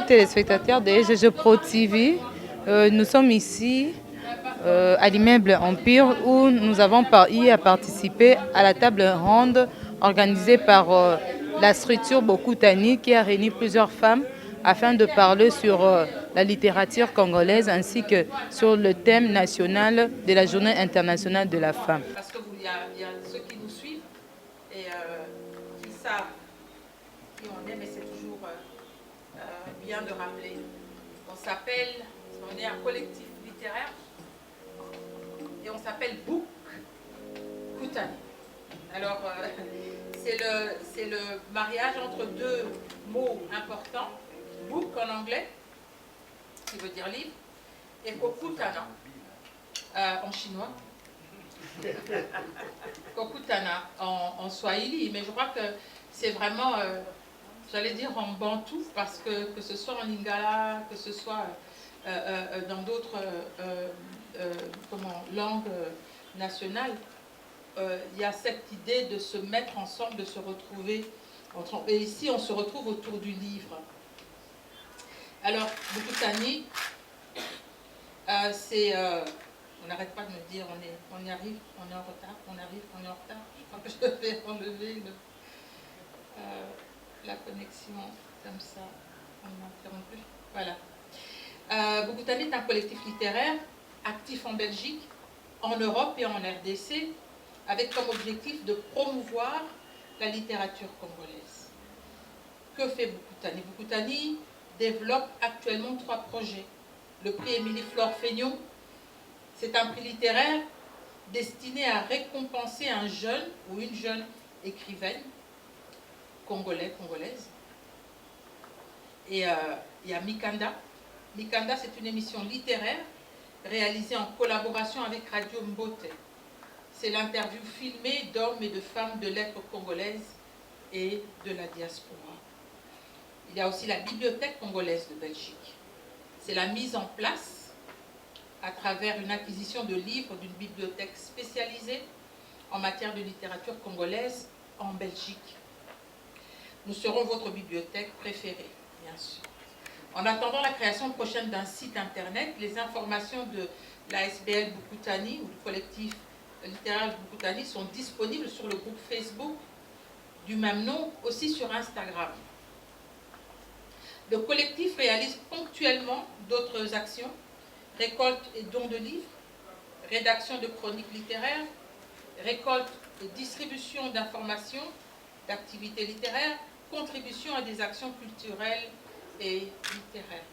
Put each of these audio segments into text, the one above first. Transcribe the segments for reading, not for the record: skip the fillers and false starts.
téléspectateurs de EGG Pro TV. Nous sommes ici à l'immeuble Empire où nous avons eu à participer à la table ronde organisée par la structure Bokutani qui a réuni plusieurs femmes afin de parler sur la littérature congolaise ainsi que sur le thème national de la Journée internationale de la femme. Parce que il y a ceux qui nous suivent et qui savent qui on est, mais c'est toujours bien de rappeler. On est un collectif littéraire et on s'appelle Bokutani. Alors, c'est le mariage entre deux mots importants. Book en anglais, qui veut dire livre, et Kokutana en chinois. Kokutana en swahili, mais je crois que c'est vraiment, j'allais dire en bantou, parce que ce soit en lingala, que ce soit dans d'autres langues nationales, il y a cette idée de se mettre ensemble, de se retrouver. Et ici, on se retrouve autour du livre. Alors, Bokutani, c'est... on n'arrête pas de me dire, on y arrive, on est en retard, on arrive, on est en retard. Je crois que je vais enlever la connexion comme ça. On ne m'interrompt plus. Voilà. Bokutani est un collectif littéraire actif en Belgique, en Europe et en RDC, avec comme objectif de promouvoir la littérature congolaise. Que fait Bokutani? Bokutani développe actuellement 3 projets. Le prix Émilie Flore Feignon, c'est un prix littéraire destiné à récompenser un jeune ou une jeune écrivaine congolaise. Et il y a Mikanda. Mikanda, c'est une émission littéraire réalisée en collaboration avec Radio Mbote. C'est l'interview filmée d'hommes et de femmes de lettres congolaises et de la diaspora. Il y a aussi la Bibliothèque congolaise de Belgique. C'est la mise en place, à travers une acquisition de livres d'une bibliothèque spécialisée en matière de littérature congolaise en Belgique. Nous serons votre bibliothèque préférée, bien sûr. En attendant la création prochaine d'un site internet, les informations de la SBL Bokutani ou du collectif littéraire Bokutani sont disponibles sur le groupe Facebook du même nom, aussi sur Instagram. Le collectif réalise ponctuellement d'autres actions, récolte et don de livres, rédaction de chroniques littéraires, récolte et distribution d'informations, d'activités littéraires, contribution à des actions culturelles et littéraires.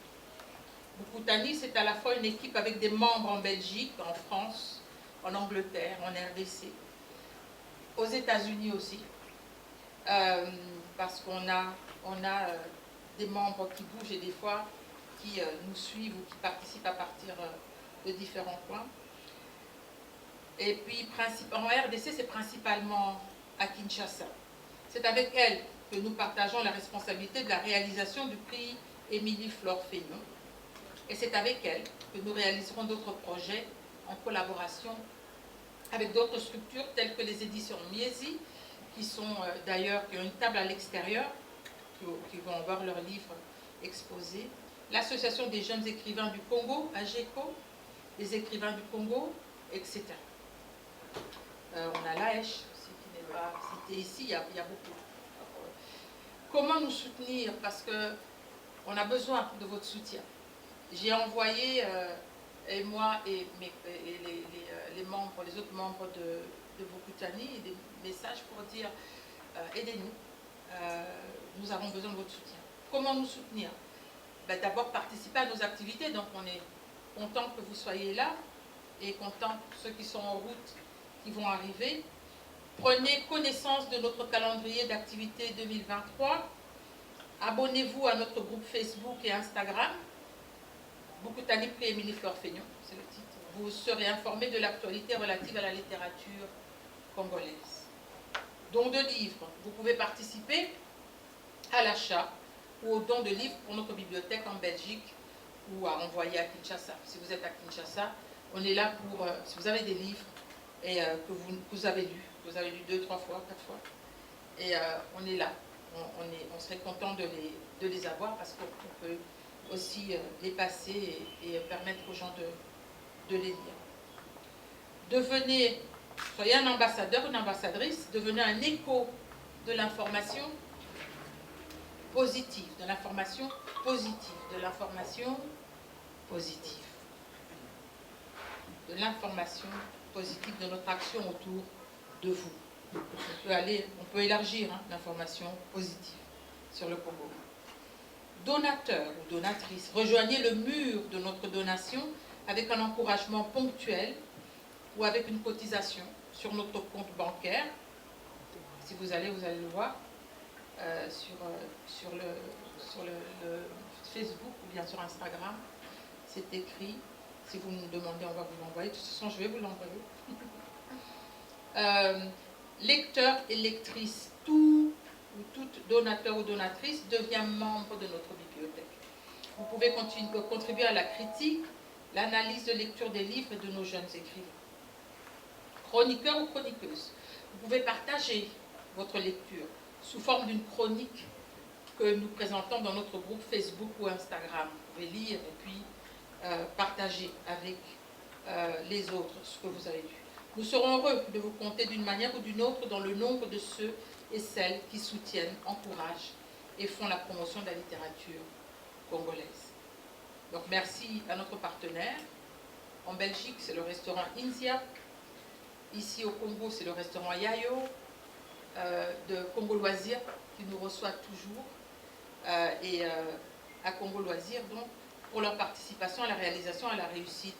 Bokutani, c'est à la fois une équipe avec des membres en Belgique, en France, en Angleterre, en RDC, aux États-Unis aussi, parce qu'on a des membres qui bougent et des fois qui nous suivent ou qui participent à partir de différents coins. Et puis en RDC, c'est principalement à Kinshasa. C'est avec elle que nous partageons la responsabilité de la réalisation du prix Émilie Flore Feignon. Et c'est avec elle que nous réaliserons d'autres projets en collaboration avec d'autres structures telles que les éditions Miesi, qui ont une table à l'extérieur, qui vont avoir leurs livres exposés. L'Association des jeunes écrivains du Congo, AGECO, les écrivains du Congo, etc. On a l'AESH aussi qui n'est pas cité ici, il y a beaucoup. Comment nous soutenir? Parce qu'on a besoin de votre soutien. J'ai envoyé, et moi et les autres membres de Bokutani, des messages pour dire aidez-nous, nous avons besoin de votre soutien. Comment nous soutenir? D'abord participer à nos activités, donc on est content que vous soyez là et content ceux qui sont en route qui vont arriver. Prenez connaissance de notre calendrier d'activités 2023. Abonnez-vous à notre groupe Facebook et Instagram. Bokutani Prix Émilie Flore Feignon, c'est le titre. Vous serez informés de l'actualité relative à la littérature congolaise. Don de livres. Vous pouvez participer à l'achat ou au don de livres pour notre bibliothèque en Belgique ou à envoyer à Kinshasa. Si vous êtes à Kinshasa, on est là pour, si vous avez des livres et que vous avez lu 2, 3 fois, 4 fois, et on est là. On serait content de les avoir parce qu'on peut aussi les passer et permettre aux gens de les lire. Devenez, soyez un ambassadeur, une ambassadrice, devenez un écho de l'information positive, de l'information positive, de l'information positive, de l'information positive de notre action autour de vous. On peut élargir l'information positive sur le Congo. Donateurs ou donatrices, rejoignez le mur de notre donation avec un encouragement ponctuel ou avec une cotisation sur notre compte bancaire. Si vous allez le voir sur le Facebook ou bien sur Instagram, c'est écrit. Si vous nous demandez, on va vous l'envoyer. De toute façon, je vais vous l'envoyer. Lecteurs et lectrices, tout ou toute donateur ou donatrice devient membre de notre bibliothèque. Vous pouvez contribuer à la critique, l'analyse de lecture des livres et de nos jeunes écrivains. Chroniqueur ou chroniqueuse, vous pouvez partager votre lecture sous forme d'une chronique que nous présentons dans notre groupe Facebook ou Instagram. Vous pouvez lire et puis partager avec les autres ce que vous avez lu. Nous serons heureux de vous compter d'une manière ou d'une autre dans le nombre de ceux et celles qui soutiennent, encouragent et font la promotion de la littérature congolaise. Donc merci à notre partenaire. En Belgique, c'est le restaurant Insia. Ici au Congo, c'est le restaurant Yayo de Congo Loisirs qui nous reçoit toujours. Et à Congo Loisirs, donc, pour leur participation à la réalisation et à la réussite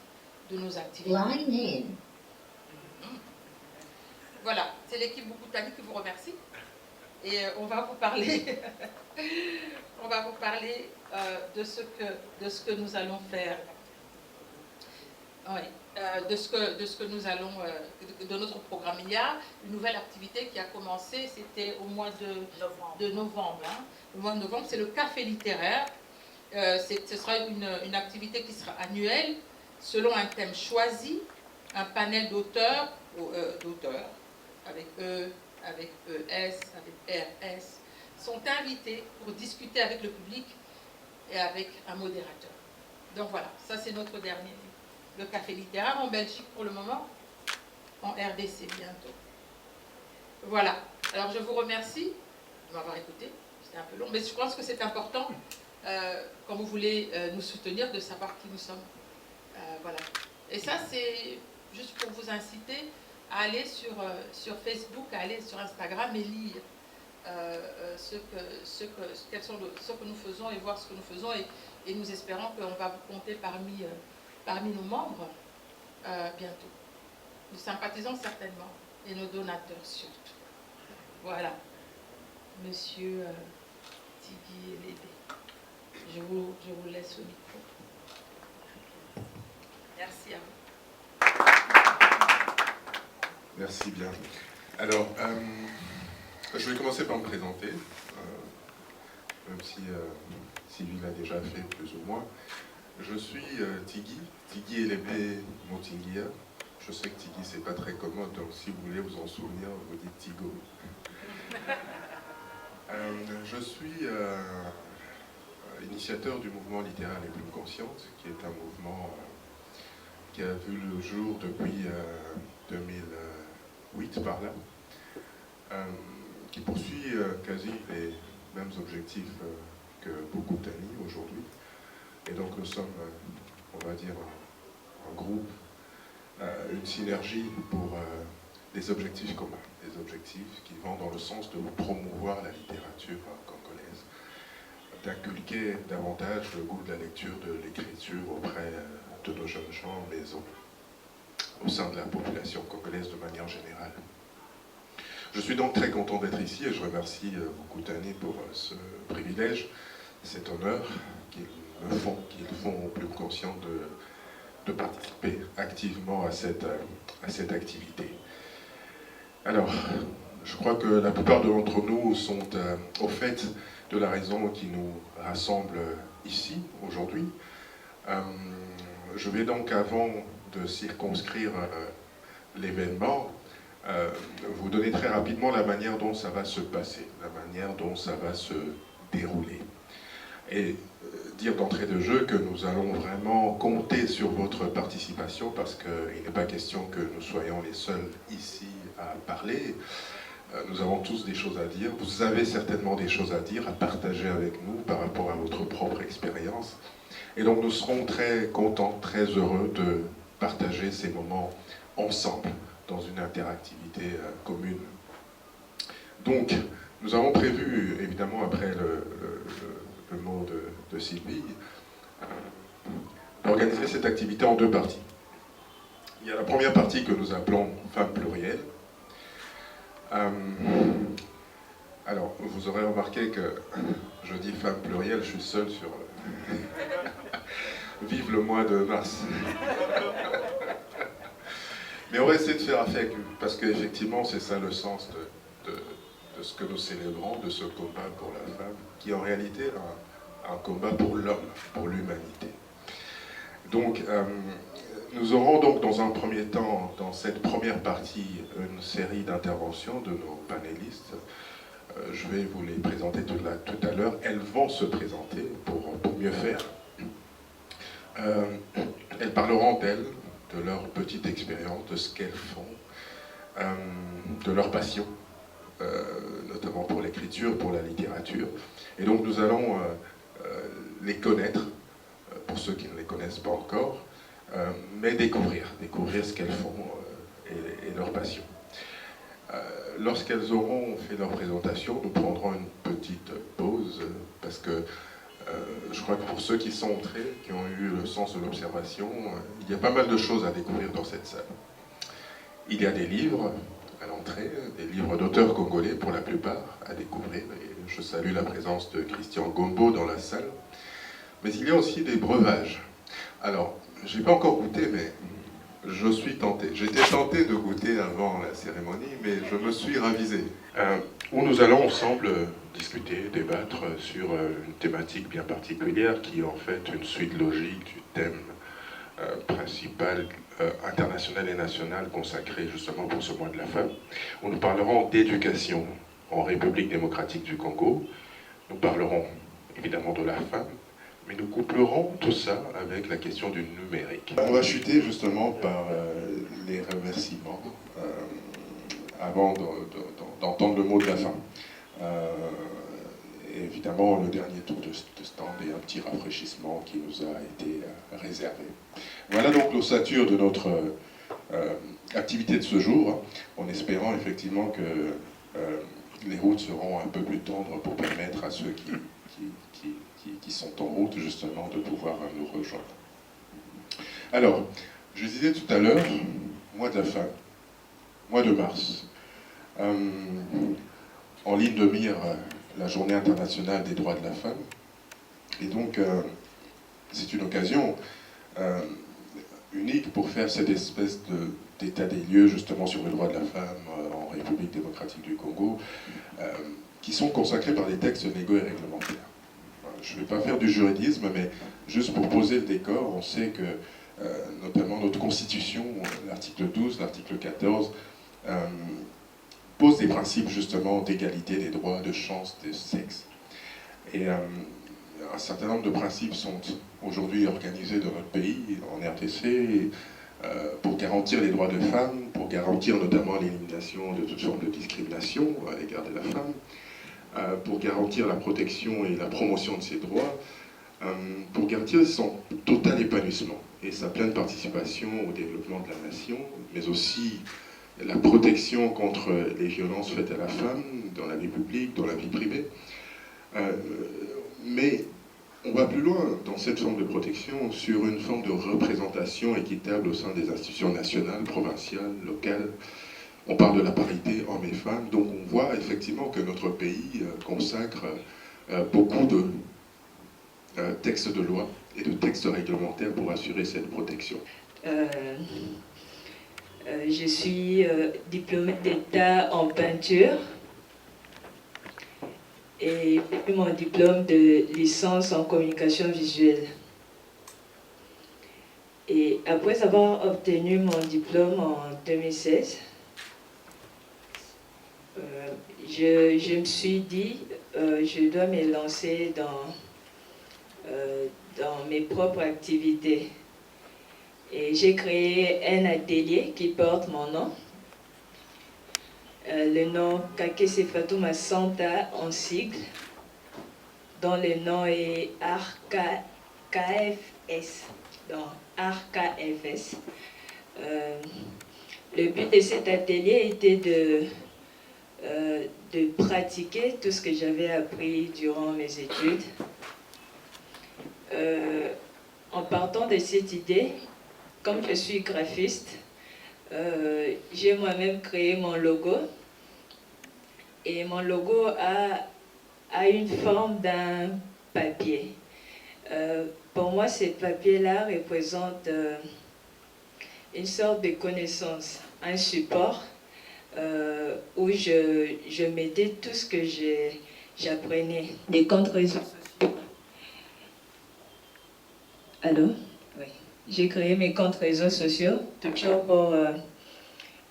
de nos activités. Voilà, c'est l'équipe Bukutani qui vous remercie. Et on va vous parler, de ce que nous allons faire. Oui, de notre programme. Il y a une nouvelle activité qui a commencé, c'était au mois de novembre. Le mois de novembre, c'est le café littéraire. Ce sera une activité qui sera annuelle, selon un thème choisi, un panel d'auteurs, avec E, avec ES, avec RS, sont invités pour discuter avec le public et avec un modérateur. Donc voilà, ça c'est notre dernier, le café littéraire en Belgique pour le moment, en RDC bientôt. Voilà, alors je vous remercie de m'avoir écouté, c'était un peu long, mais je pense que c'est important, quand vous voulez nous soutenir, de savoir qui nous sommes. Voilà. Et ça c'est juste pour vous inciter à aller sur Facebook, à aller sur Instagram et lire ce que nous faisons et voir ce que nous faisons, et nous espérons qu'on va vous compter parmi nos membres bientôt. Nous sympathisons certainement, et nos donateurs surtout. Voilà. Monsieur Tigui Lédé, je vous laisse le micro. Merci à vous. Merci bien. Alors, je vais commencer par me présenter, même si Sylvie l'a déjà fait plus ou moins. Je suis Tigui Elébé Motinguia. Je sais que Tigui, c'est pas très commode, donc si vous voulez vous en souvenir, vous dites Tigo. Je suis initiateur du mouvement littéraire Les Plumes Conscientes, qui est un mouvement qui a vu le jour depuis 2008 par là, qui poursuit quasi les mêmes objectifs que Bukutani aujourd'hui. Et donc nous sommes, on va dire, un groupe, une synergie pour des objectifs communs, des objectifs qui vont dans le sens de promouvoir la littérature congolaise, d'inculquer davantage le goût de la lecture, de l'écriture auprès de nos jeunes gens, mais au sein de la population congolaise de manière générale. Je suis donc très content d'être ici et je remercie Bukutani pour ce privilège, cet honneur qu'ils font aux plus conscients de participer activement à cette activité. Alors, je crois que la plupart d'entre nous sont au fait de la raison qui nous rassemble ici, aujourd'hui. Je vais donc, avant de circonscrire l'événement, vous donner très rapidement la manière dont ça va se passer, la manière dont ça va se dérouler. Et dire d'entrée de jeu que nous allons vraiment compter sur votre participation parce qu'il n'est pas question que nous soyons les seuls ici à parler. Nous avons tous des choses à dire. Vous avez certainement des choses à dire, à partager avec nous par rapport à votre propre expérience. Et donc nous serons très contents, très heureux de partager ces moments ensemble dans une interactivité commune. Donc, nous avons prévu, évidemment, après le mot de Sylvie, d'organiser cette activité en deux parties. Il y a la première partie que nous appelons Femmes plurielles. Alors, vous aurez remarqué que je dis Femmes plurielles, je suis seul sur... Vive le mois de mars. Mais on va essayer de faire avec, parce qu'effectivement, c'est ça le sens de ce que nous célébrons, de ce combat pour la femme, qui est en réalité un combat pour l'homme, pour l'humanité. Donc, nous aurons donc dans un premier temps, dans cette première partie, une série d'interventions de nos panélistes. Je vais vous les présenter tout à l'heure. Elles vont se présenter pour mieux faire. Elles parleront d'elles, de leur petite expérience, de ce qu'elles font, de leur passion, notamment pour l'écriture, pour la littérature. Et donc nous allons les connaître, pour ceux qui ne les connaissent pas encore, mais découvrir ce qu'elles font et leur passion. Lorsqu'elles auront fait leur présentation, nous prendrons une petite pause, parce que je crois que pour ceux qui sont entrés, qui ont eu le sens de l'observation, il y a pas mal de choses à découvrir dans cette salle. Il y a des livres à l'entrée, des livres d'auteurs congolais pour la plupart à découvrir, et je salue la présence de Christian Gombo dans la salle. Mais il y a aussi des breuvages. Alors, je n'ai pas encore goûté, mais je suis tenté. J'étais tenté de goûter avant la cérémonie, mais je me suis ravisé. Où nous allons ensemble discuter, débattre sur une thématique bien particulière qui est en fait une suite logique du thème principal international et national consacré justement pour ce mois de la femme, où nous parlerons d'éducation en République démocratique du Congo. Nous parlerons évidemment de la femme, mais nous couplerons tout ça avec la question du numérique. On va chuter justement par les remerciements avant d'entendre le mot de la fin. Évidemment, le dernier tour de stand et un petit rafraîchissement qui nous a été réservé. Voilà donc l'ossature de notre activité de ce jour, en espérant effectivement que les routes seront un peu plus tendres pour permettre à ceux qui sont en route justement de pouvoir nous rejoindre. Alors, je disais tout à l'heure, mois de la femme, mois de mars, en ligne de mire la journée internationale des droits de la femme, et donc c'est une occasion unique pour faire cette espèce d'état des lieux justement sur les droits de la femme en République démocratique du Congo, qui sont consacrés par des textes légaux et réglementaires. Je ne vais pas faire du juridisme, mais juste pour poser le décor, on sait que notamment notre Constitution, l'article 12, l'article 14, pose des principes justement d'égalité des droits, de chance, de sexe. Et un certain nombre de principes sont aujourd'hui organisés dans notre pays, en RDC, pour garantir les droits des femmes, pour garantir notamment l'élimination de toute forme de discrimination à l'égard de la femme, pour garantir la protection et la promotion de ses droits, pour garantir son total épanouissement et sa pleine participation au développement de la nation, mais aussi la protection contre les violences faites à la femme dans la vie publique, dans la vie privée. Mais on va plus loin dans cette forme de protection sur une forme de représentation équitable au sein des institutions nationales, provinciales, locales. On parle de la parité hommes et femmes, donc on voit effectivement que notre pays consacre beaucoup de textes de loi et de textes réglementaires pour assurer cette protection. Je suis diplômée d'État en peinture et mon diplôme de licence en communication visuelle. Et après avoir obtenu mon diplôme en 2016, je me suis dit, je dois me lancer dans mes propres activités. Et j'ai créé un atelier qui porte mon nom. Le nom Kakese Fatouma Santa en sigle, dont le nom est KFS. Donc, KFS. Le but de cet atelier était de pratiquer tout ce que j'avais appris durant mes études. En partant de cette idée, comme je suis graphiste, j'ai moi-même créé mon logo. Et mon logo a une forme d'un papier. Pour moi, ce papier-là représente une sorte de connaissance, un support où je mettais tout ce que j'apprenais. Des comptes réseaux sociaux. Allô? Oui. J'ai créé mes comptes réseaux sociaux, toujours pour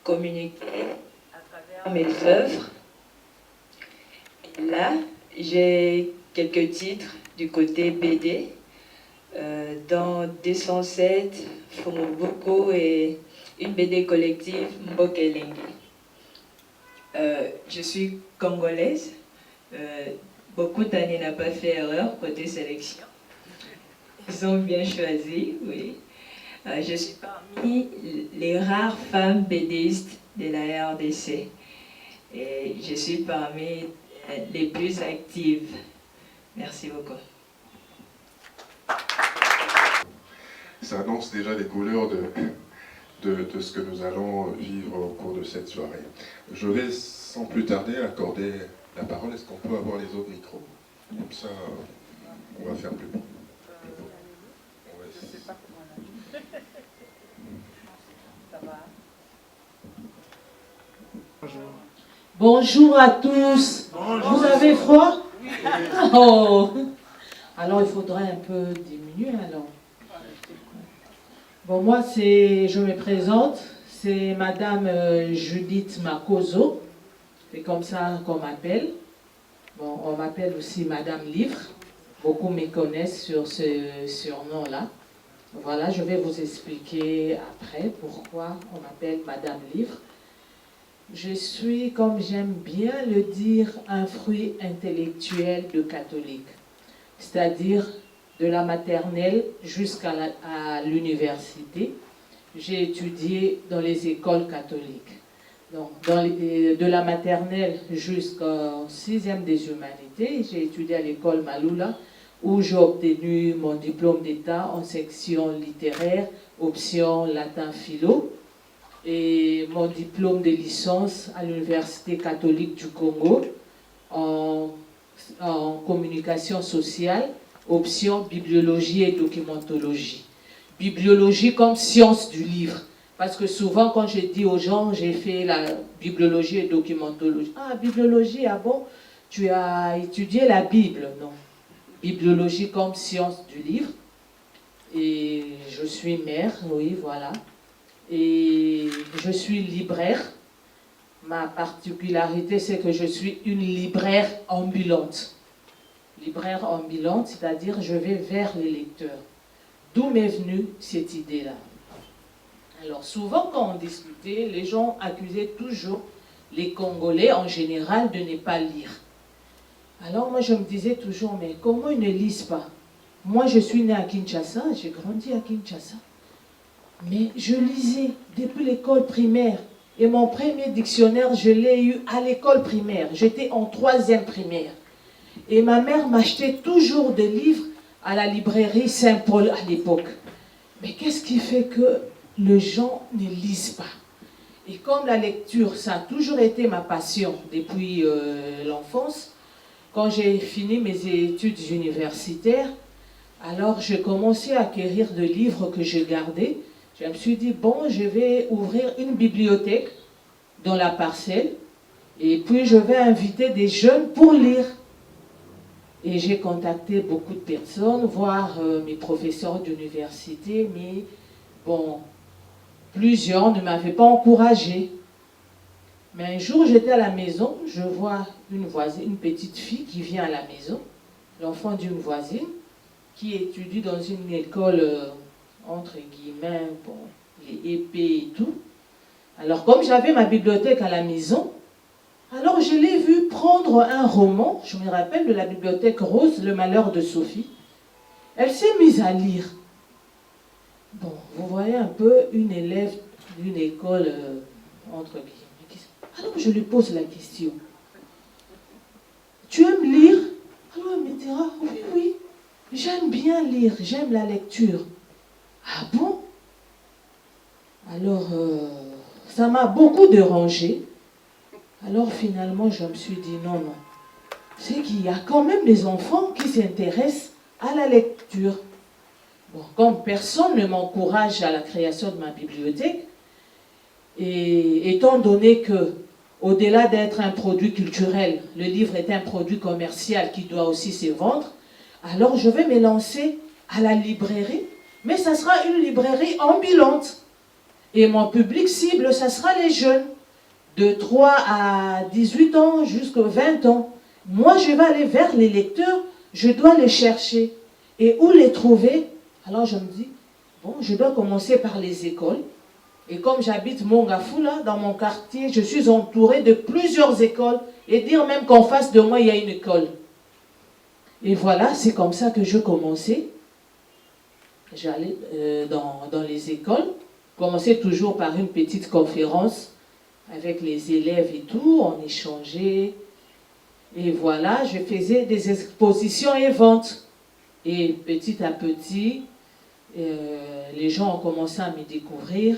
communiquer à travers mes œuvres. Et là, j'ai quelques titres du côté BD, dans 207, Fumuboko et une BD collective, Mbokelengi. Je suis congolaise. Beaucoup d'années n'a pas fait erreur côté sélection. Ils ont bien choisi, oui. Je suis parmi les rares femmes BDistes de la RDC. Et je suis parmi les plus actives. Merci beaucoup. Ça annonce déjà les couleurs de ce que nous allons vivre au cours de cette soirée. Je vais sans plus tarder accorder la parole. Est-ce qu'on peut avoir les autres micros? Comme ça, on va faire plus beau. Je ne sais pas comment on a dit. Ça va? Bonjour à tous. Bonjour. Vous avez froid? Oui. Oh. Alors il faudrait un peu diminuer alors. Bon, moi je me présente, c'est Madame Judith Makozo, c'est comme ça qu'on m'appelle. Bon, on m'appelle aussi Madame Livre, beaucoup me connaissent sur ce surnom-là. Voilà, je vais vous expliquer après pourquoi on m'appelle Madame Livre. Je suis, comme j'aime bien le dire, un fruit intellectuel de catholique, c'est-à-dire de la maternelle jusqu'à l'université. J'ai étudié dans les écoles catholiques. Donc, de la maternelle jusqu'au 6e des humanités, j'ai étudié à l'école Maloula, où j'ai obtenu mon diplôme d'État en section littéraire, option latin-philo, et mon diplôme de licence à l'Université catholique du Congo en communication sociale, option bibliologie et documentologie. Bibliologie comme science du livre. Parce que souvent, quand je dis aux gens, j'ai fait la bibliologie et documentologie. Ah, bibliologie, ah bon, tu as étudié la Bible? Non. Bibliologie comme science du livre. Et je suis mère, oui, voilà. Et je suis libraire. Ma particularité, c'est que je suis une libraire ambulante. Libraire ambulante, c'est-à-dire je vais vers les lecteurs. D'où m'est venue cette idée-là? Alors souvent quand on discutait, les gens accusaient toujours les Congolais en général de ne pas lire. Alors moi je me disais toujours, mais comment ils ne lisent pas? Moi je suis née à Kinshasa, j'ai grandi à Kinshasa. Mais je lisais depuis l'école primaire. Et mon premier dictionnaire, je l'ai eu à l'école primaire. J'étais en 3e primaire. Et ma mère m'achetait toujours des livres à la librairie Saint-Paul à l'époque. Mais qu'est-ce qui fait que les gens ne lisent pas? Et comme la lecture, ça a toujours été ma passion depuis l'enfance, quand j'ai fini mes études universitaires, alors j'ai commencé à acquérir des livres que je gardais. Je me suis dit, bon, je vais ouvrir une bibliothèque dans la parcelle et puis je vais inviter des jeunes pour lire. Et j'ai contacté beaucoup de personnes, voire mes professeurs d'université, mais bon, plusieurs ne m'avaient pas encouragé. Mais un jour, j'étais à la maison, je vois une voisine, une petite fille qui vient à la maison, l'enfant d'une voisine, qui étudie dans une école, entre guillemets, bon, les épées et tout. Alors, comme j'avais ma bibliothèque à la maison, alors je l'ai vu prendre un roman, je me rappelle de la bibliothèque rose, Le Malheur de Sophie. Elle s'est mise à lire. Bon, vous voyez un peu une élève d'une école, entre guillemets. Alors je lui pose la question. Tu aimes lire? Alors elle me dira, oui, oui, j'aime bien lire, j'aime la lecture. Ah bon? Alors, ça m'a beaucoup dérangée. Alors finalement, je me suis dit, non, non. C'est qu'il y a quand même des enfants qui s'intéressent à la lecture. Bon, comme personne ne m'encourage à la création de ma bibliothèque, et étant donné que, au-delà d'être un produit culturel, le livre est un produit commercial qui doit aussi se vendre, alors je vais me lancer à la librairie, mais ça sera une librairie ambulante. Et mon public cible, ça sera les jeunes, de 3 à 18 ans jusqu'à 20 ans. Moi, je vais aller vers les lecteurs, je dois les chercher. Et où les trouver? Alors je me dis, bon, je dois commencer par les écoles. Et comme j'habite Mongafula, dans mon quartier, je suis entourée de plusieurs écoles. Et dire même qu'en face de moi, il y a une école. Et voilà, c'est comme ça que je commençais. J'allais dans les écoles. Commençais toujours par une petite conférence avec les élèves et tout. On échangeait. Et voilà, je faisais des expositions et ventes. Et petit à petit, les gens ont commencé à me découvrir.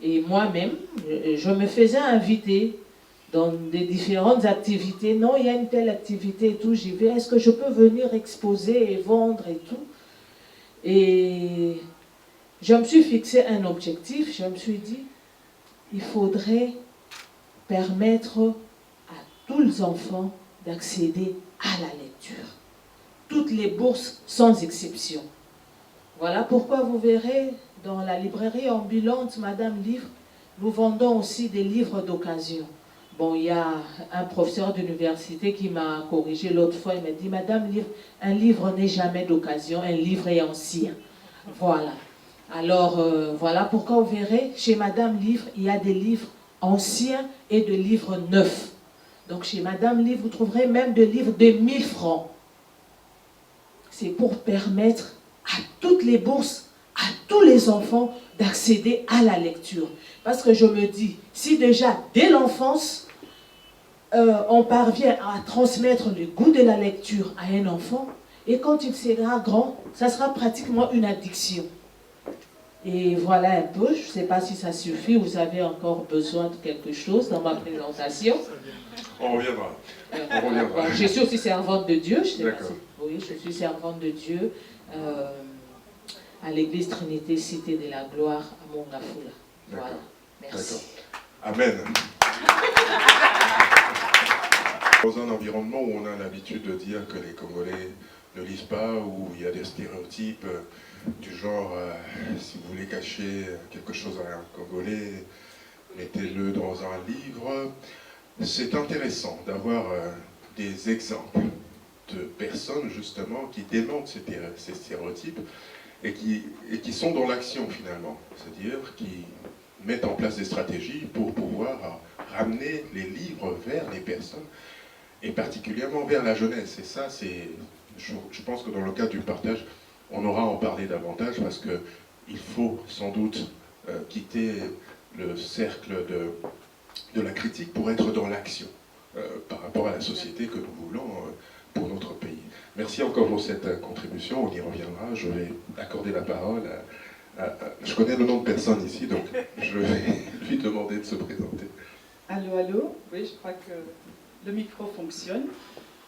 Et moi-même, je me faisais inviter dans des différentes activités. Non, il y a une telle activité et tout, j'y vais. Est-ce que je peux venir exposer et vendre et tout? Et je me suis fixé un objectif. Je me suis dit, il faudrait permettre à tous les enfants d'accéder à la lecture. Toutes les bourses sans exception. Voilà pourquoi vous verrez dans la librairie ambulante Madame Livre, nous vendons aussi des livres d'occasion. Bon, il y a un professeur d'université qui m'a corrigé l'autre fois, il m'a dit, Madame Livre, un livre n'est jamais d'occasion, un livre est ancien. Voilà. Alors, voilà pourquoi vous verrez, chez Madame Livre, il y a des livres anciens et des livres neufs. Donc chez Madame Livre, vous trouverez même des livres de 1000 francs. C'est pour permettre à toutes les bourses, à tous les enfants d'accéder à la lecture. Parce que je me dis, si déjà dès l'enfance, on parvient à transmettre le goût de la lecture à un enfant, et quand il sera grand, ça sera pratiquement une addiction. Et voilà un peu, je ne sais pas si ça suffit, vous avez encore besoin de quelque chose dans ma présentation. On reviendra. On reviendra. Je suis aussi servante de Dieu, je sais pas D'accord. oui, je suis servante de Dieu à l'église Trinité Cité de la Gloire à Mongafula. Voilà, merci. Amen. Dans un environnement où on a l'habitude de dire que les Congolais ne lisent pas, où il y a des stéréotypes du genre, si vous voulez cacher quelque chose à un Congolais, mettez-le dans un livre. C'est intéressant d'avoir des exemples de personnes justement qui démentent ces stéréotypes et qui sont dans l'action finalement, c'est-à-dire qui mettent en place des stratégies pour pouvoir ramener les livres vers les personnes et particulièrement vers la jeunesse. Et ça, je pense que dans le cadre du partage, on aura à en parler davantage parce qu'il faut sans doute quitter le cercle de la critique pour être dans l'action par rapport à la société que nous voulons pour notre pays. Merci encore pour cette contribution, on y reviendra. Je vais accorder la parole je connais le nom de personne ici, donc je vais lui demander de se présenter. Allô, allô, oui, je crois que le micro fonctionne.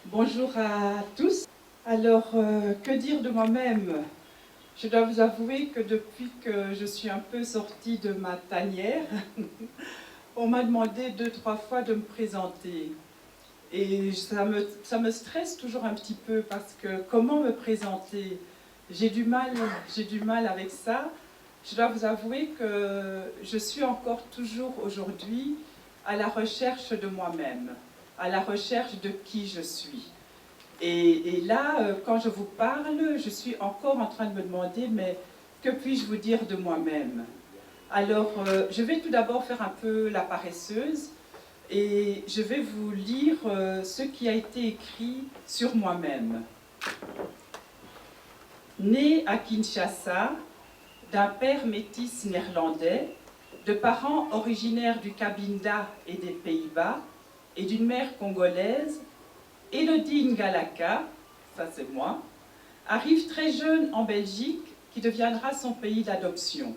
Bonjour à tous. Alors, que dire de moi-même? Je dois vous avouer que depuis que je suis un peu sortie de ma tanière, on m'a demandé 2-3 fois de me présenter. Et ça me stresse toujours un petit peu parce que comment me présenter? J'ai du mal avec ça. Je dois vous avouer que je suis encore toujours aujourd'hui à la recherche de moi-même, à la recherche de qui je suis. Et là, quand je vous parle, je suis encore en train de me demander, mais que puis-je vous dire de moi-même? Alors, je vais tout d'abord faire un peu la paresseuse et je vais vous lire ce qui a été écrit sur moi-même. Née à Kinshasa, d'un père métis néerlandais, de parents originaires du Cabinda et des Pays-Bas, et d'une mère congolaise, Elodie Ngalaka, ça c'est moi, arrive très jeune en Belgique, qui deviendra son pays d'adoption.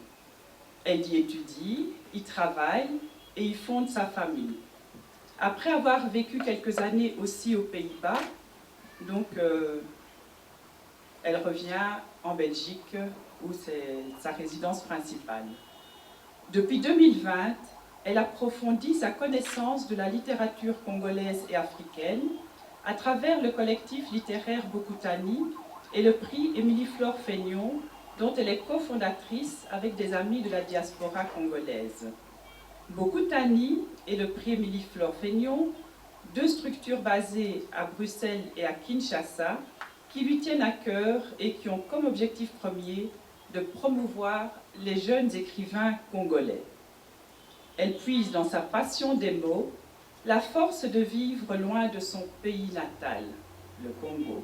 Elle y étudie, y travaille et y fonde sa famille. Après avoir vécu quelques années aussi aux Pays-Bas, donc elle revient en Belgique où c'est sa résidence principale. Depuis 2020, elle approfondit sa connaissance de la littérature congolaise et africaine à travers le collectif littéraire Bokutani et le prix Émilie-Flore Fénion, dont elle est cofondatrice avec des amis de la diaspora congolaise. Bokutani et le prix Émilie-Flore Fénion, deux structures basées à Bruxelles et à Kinshasa, qui lui tiennent à cœur et qui ont comme objectif premier de promouvoir les jeunes écrivains congolais. Elle puise dans sa passion des mots la force de vivre loin de son pays natal, le Congo.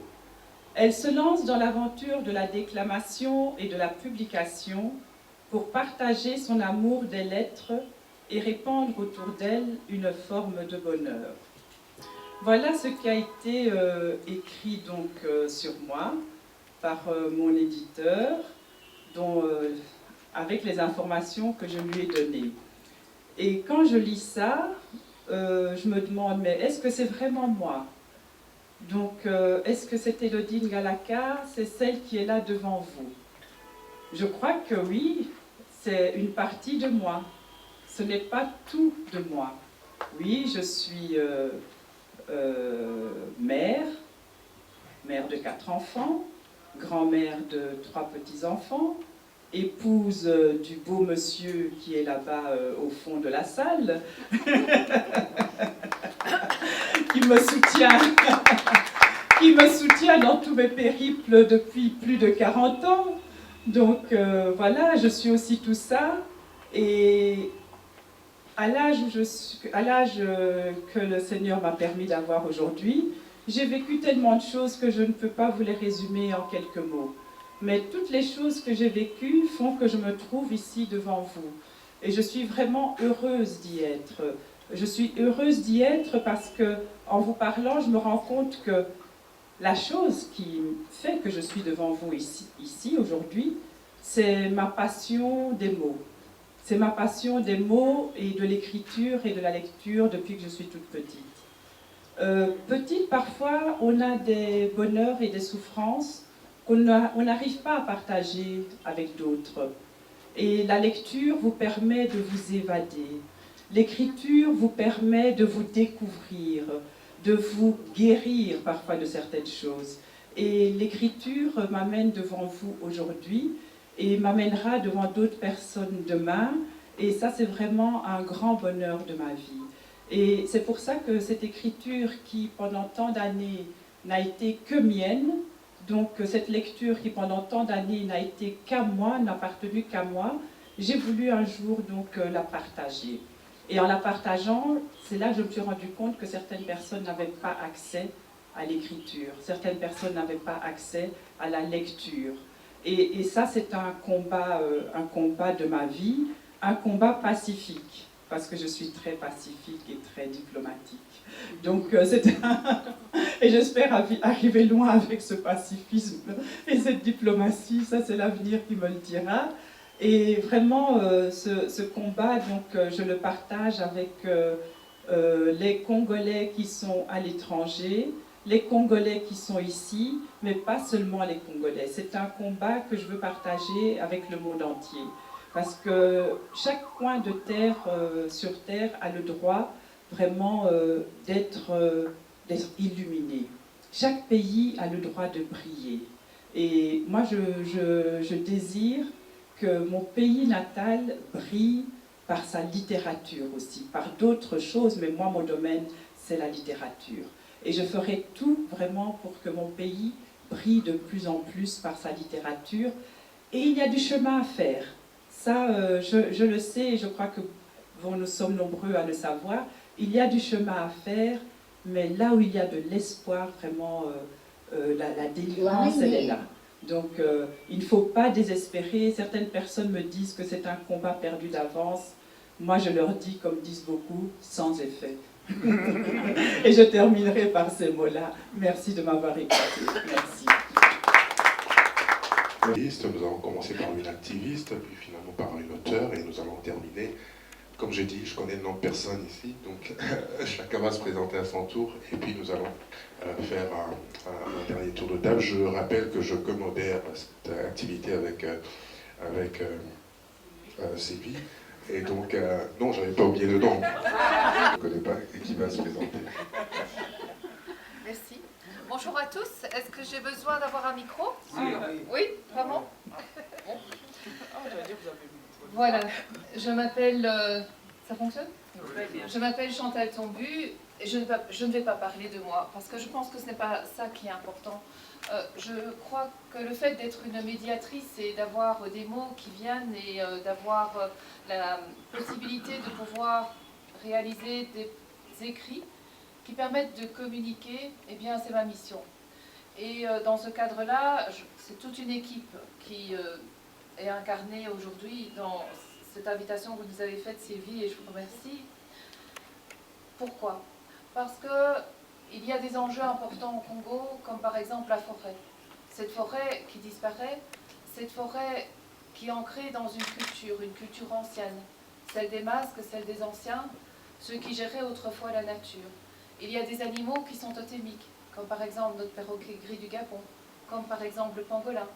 Elle se lance dans l'aventure de la déclamation et de la publication pour partager son amour des lettres et répandre autour d'elle une forme de bonheur. Voilà ce qui a été écrit donc sur moi par mon éditeur, avec les informations que je lui ai données. Et quand je lis ça, je me demande, mais est-ce que c'est vraiment moi? Donc, est-ce que c'est Elodie Ngalaka? C'est celle qui est là devant vous? Je crois que oui, c'est une partie de moi. Ce n'est pas tout de moi. Oui, je suis mère de 4 enfants, grand-mère de 3 petits-enfants, épouse du beau monsieur qui est là-bas au fond de la salle, qui me soutient dans tous mes périples depuis plus de 40 ans. Donc voilà, je suis aussi tout ça. Et à l'âge que le Seigneur m'a permis d'avoir aujourd'hui, j'ai vécu tellement de choses que je ne peux pas vous les résumer en quelques mots. Mais toutes les choses que j'ai vécues font que je me trouve ici devant vous. Et je suis vraiment heureuse d'y être. Je suis heureuse d'y être parce que, en vous parlant, je me rends compte que la chose qui fait que je suis devant vous ici aujourd'hui, c'est ma passion des mots. C'est ma passion des mots et de l'écriture et de la lecture depuis que je suis toute petite. Petite, parfois, on a des bonheurs et des souffrances qu'on n'arrive pas à partager avec d'autres. Et la lecture vous permet de vous évader. L'écriture vous permet de vous découvrir, de vous guérir parfois de certaines choses. Et l'écriture m'amène devant vous aujourd'hui et m'amènera devant d'autres personnes demain. Et ça, c'est vraiment un grand bonheur de ma vie. Et c'est pour ça que cette écriture qui, pendant tant d'années, n'a été que mienne, donc cette lecture qui, pendant tant d'années, n'a été qu'à moi, n'a appartenu qu'à moi, j'ai voulu un jour donc la partager. Et en la partageant, c'est là que je me suis rendu compte que certaines personnes n'avaient pas accès à l'écriture, certaines personnes n'avaient pas accès à la lecture. Et ça, c'est un combat de ma vie, un combat pacifique, parce que je suis très pacifique et très diplomatique. Donc, et j'espère arriver loin avec ce pacifisme et cette diplomatie, ça c'est l'avenir qui me le dira. Et vraiment, ce combat, donc, je le partage avec les Congolais qui sont à l'étranger, les Congolais qui sont ici, mais pas seulement les Congolais. C'est un combat que je veux partager avec le monde entier. Parce que chaque coin de terre sur terre a le droit vraiment d'être illuminé. Chaque pays a le droit de briller. Et moi, je désire que mon pays natal brille par sa littérature aussi, par d'autres choses, mais moi, mon domaine, c'est la littérature. Et je ferai tout vraiment pour que mon pays brille de plus en plus par sa littérature. Et il y a du chemin à faire. Ça, je le sais et je crois que bon, nous sommes nombreux à le savoir. Il y a du chemin à faire, mais là où il y a de l'espoir, vraiment, la délivrance, elle est là. Donc, il ne faut pas désespérer. Certaines personnes me disent que c'est un combat perdu d'avance. Moi, je leur dis, comme disent beaucoup, sans effet. Et je terminerai par ces mots-là. Merci de m'avoir écouté. Merci. Nous avons commencé par une activiste, puis finalement par une auteure, et nous allons terminer. Comme j'ai dit, je connais le nom de personne ici, donc chacun va se présenter à son tour, et puis nous allons faire un dernier tour de table. Je rappelle que je commodère cette activité avec Sylvie, et donc, non, j'avais pas oublié le nom, je ne connais pas, et qui va se présenter. Merci. Bonjour à tous. Est-ce que j'ai besoin d'avoir un micro? Oui, vraiment? Voilà. Je m'appelle... ça fonctionne? Je m'appelle Chantal Tombu et je ne vais pas parler de moi parce que je pense que ce n'est pas ça qui est important. Je crois que le fait d'être une médiatrice et d'avoir des mots qui viennent et d'avoir la possibilité de pouvoir réaliser des écrits qui permettent de communiquer, eh bien c'est ma mission. Et dans ce cadre-là, c'est toute une équipe qui est incarnée aujourd'hui dans cette invitation que vous nous avez faite, Sylvie, et je vous remercie. Pourquoi? Parce qu'il y a des enjeux importants au Congo, comme par exemple la forêt. Cette forêt qui disparaît, cette forêt qui est ancrée dans une culture ancienne, celle des masques, celle des anciens, ceux qui géraient autrefois la nature. Il y a des animaux qui sont totémiques, comme par exemple notre perroquet gris du Gabon, comme par exemple le pangolin.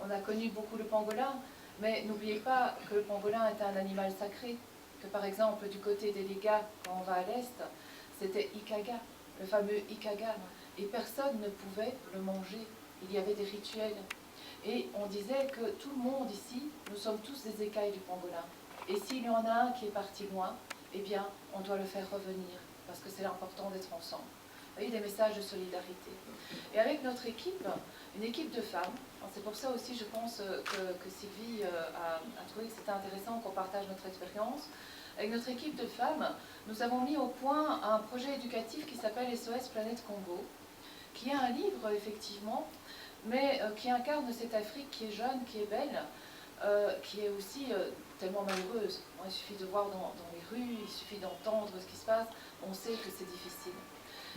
On a connu beaucoup le pangolin, mais n'oubliez pas que le pangolin est un animal sacré, que par exemple du côté des Légas, quand on va à l'est, c'était Ikaga, le fameux Ikaga, et personne ne pouvait le manger, il y avait des rituels. Et on disait que tout le monde ici, nous sommes tous des écailles du pangolin. Et s'il y en a un qui est parti loin, eh bien, on doit le faire revenir, parce que c'est important d'être ensemble. Vous voyez, des messages de solidarité. Et avec notre équipe, une équipe de femmes, c'est pour ça aussi, je pense, que Sylvie a trouvé que c'était intéressant qu'on partage notre expérience. Avec notre équipe de femmes, nous avons mis au point un projet éducatif qui s'appelle SOS Planète Congo, qui est un livre, effectivement, mais qui incarne cette Afrique qui est jeune, qui est belle, qui est aussi tellement malheureuse. Il suffit de voir dans les rues, il suffit d'entendre ce qui se passe, on sait que c'est difficile.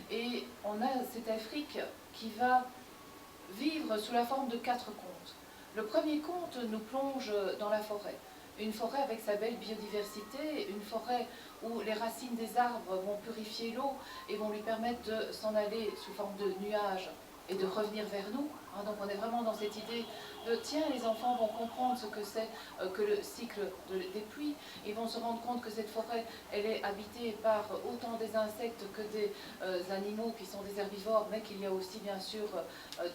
Et on a cette Afrique qui va vivre sous la forme de 4 contes. Le premier conte nous plonge dans la forêt. Une forêt avec sa belle biodiversité, une forêt où les racines des arbres vont purifier l'eau et vont lui permettre de s'en aller sous forme de nuages et de revenir vers nous. Donc on est vraiment dans cette idée de tiens, les enfants vont comprendre ce que c'est que le cycle des pluies. Ils vont se rendre compte que cette forêt, elle est habitée par autant des insectes que des animaux qui sont des herbivores, mais qu'il y a aussi bien sûr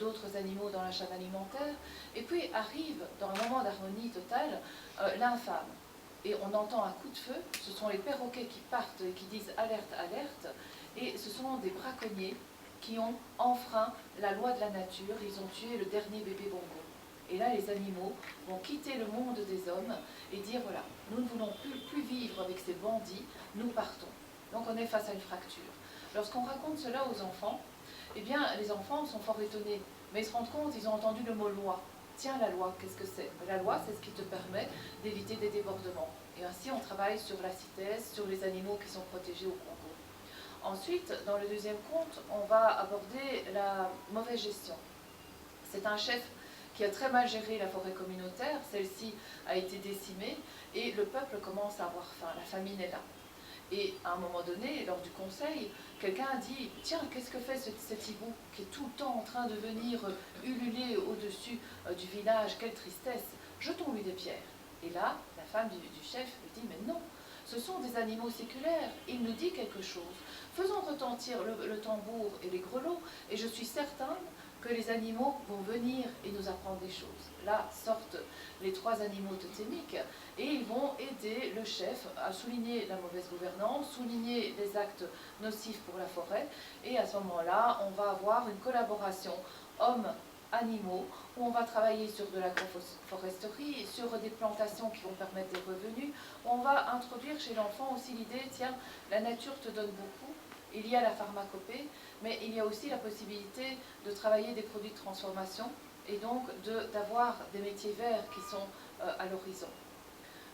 d'autres animaux dans la chaîne alimentaire. Et puis arrive, dans un moment d'harmonie totale, l'infâme. Et on entend un coup de feu, ce sont les perroquets qui partent et qui disent alerte, alerte, et ce sont des braconniers qui ont enfreint la loi de la nature, ils ont tué le dernier bébé bongo. Et là, les animaux vont quitter le monde des hommes et dire, voilà, nous ne voulons plus vivre avec ces bandits, nous partons. Donc on est face à une fracture. Lorsqu'on raconte cela aux enfants, eh bien, les enfants sont fort étonnés, mais ils se rendent compte, ils ont entendu le mot loi. Tiens, la loi, qu'est-ce que c'est? La loi, c'est ce qui te permet d'éviter des débordements. Et ainsi, on travaille sur la CITES, sur les animaux qui sont protégés au Congo. Ensuite, dans le deuxième conte, on va aborder la mauvaise gestion. C'est un chef qui a très mal géré la forêt communautaire, celle-ci a été décimée, et le peuple commence à avoir faim, la famine est là. Et à un moment donné, lors du conseil, quelqu'un a dit « Tiens, qu'est-ce que fait cet hibou qui est tout le temps en train de venir ululer au-dessus du village, quelle tristesse, jetons-lui des pierres. » Et là, la femme du chef lui dit « Mais non, ce sont des animaux séculaires, il nous dit quelque chose. Faisons retentir le tambour et les grelots, et je suis certain que les animaux vont venir et nous apprendre des choses. Là sortent les 3 animaux totémiques et ils vont aider le chef à souligner la mauvaise gouvernance, souligner les actes nocifs pour la forêt, et à ce moment-là, on va avoir une collaboration hommes-animaux où on va travailler sur de l'agroforesterie, sur des plantations qui vont permettre des revenus, où on va introduire chez l'enfant aussi l'idée, tiens, la nature te donne beaucoup, il y a la pharmacopée, mais il y a aussi la possibilité de travailler des produits de transformation et donc d'avoir des métiers verts qui sont à l'horizon.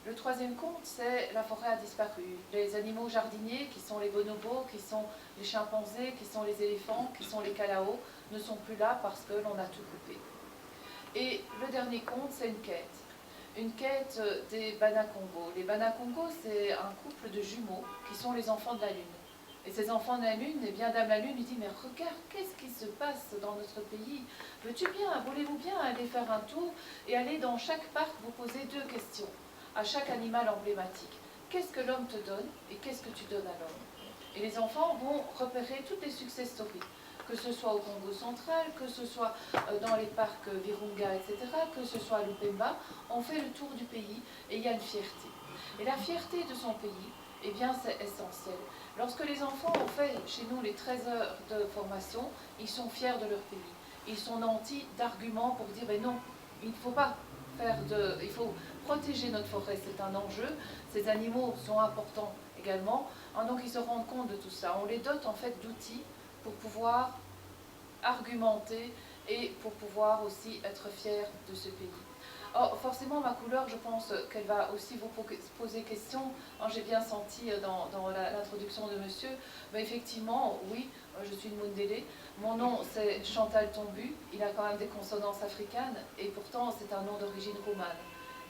Le 3e conte, c'est la forêt a disparu. Les animaux jardiniers, qui sont les bonobos, qui sont les chimpanzés, qui sont les éléphants, qui sont les calaos, ne sont plus là parce que l'on a tout coupé. Et le dernier conte, c'est une quête des Banakongo. Les Banakongo, c'est un couple de jumeaux qui sont les enfants de la Lune. Et ces enfants de la Lune, eh bien Dame la Lune lui dit, mais regarde, qu'est-ce qui se passe dans notre pays? Veux-tu bien, voulez-vous bien aller faire un tour et aller dans chaque parc vous poser 2 questions à chaque animal emblématique? Qu'est-ce que l'homme te donne et qu'est-ce que tu donnes à l'homme? Et les enfants vont repérer toutes les success stories, que ce soit au Congo central, que ce soit dans les parcs Virunga, etc., que ce soit à Lupemba. On fait le tour du pays et il y a une fierté. Et la fierté de son pays, eh bien, c'est essentiel. Lorsque les enfants ont fait chez nous les 13 heures de formation, ils sont fiers de leur pays. Ils sont nantis d'arguments pour dire, ben non, il ne faut pas il faut protéger notre forêt, c'est un enjeu. Ces animaux sont importants également. Donc ils se rendent compte de tout ça. On les dote en fait d'outils pour pouvoir argumenter et pour pouvoir aussi être fiers de ce pays. Or, forcément, ma couleur, je pense qu'elle va aussi vous poser question. J'ai bien senti dans l'introduction de monsieur, mais effectivement, oui, je suis une Mundélé. Mon nom, c'est Chantal Tombu. Il a quand même des consonances africaines, et pourtant, c'est un nom d'origine roumaine.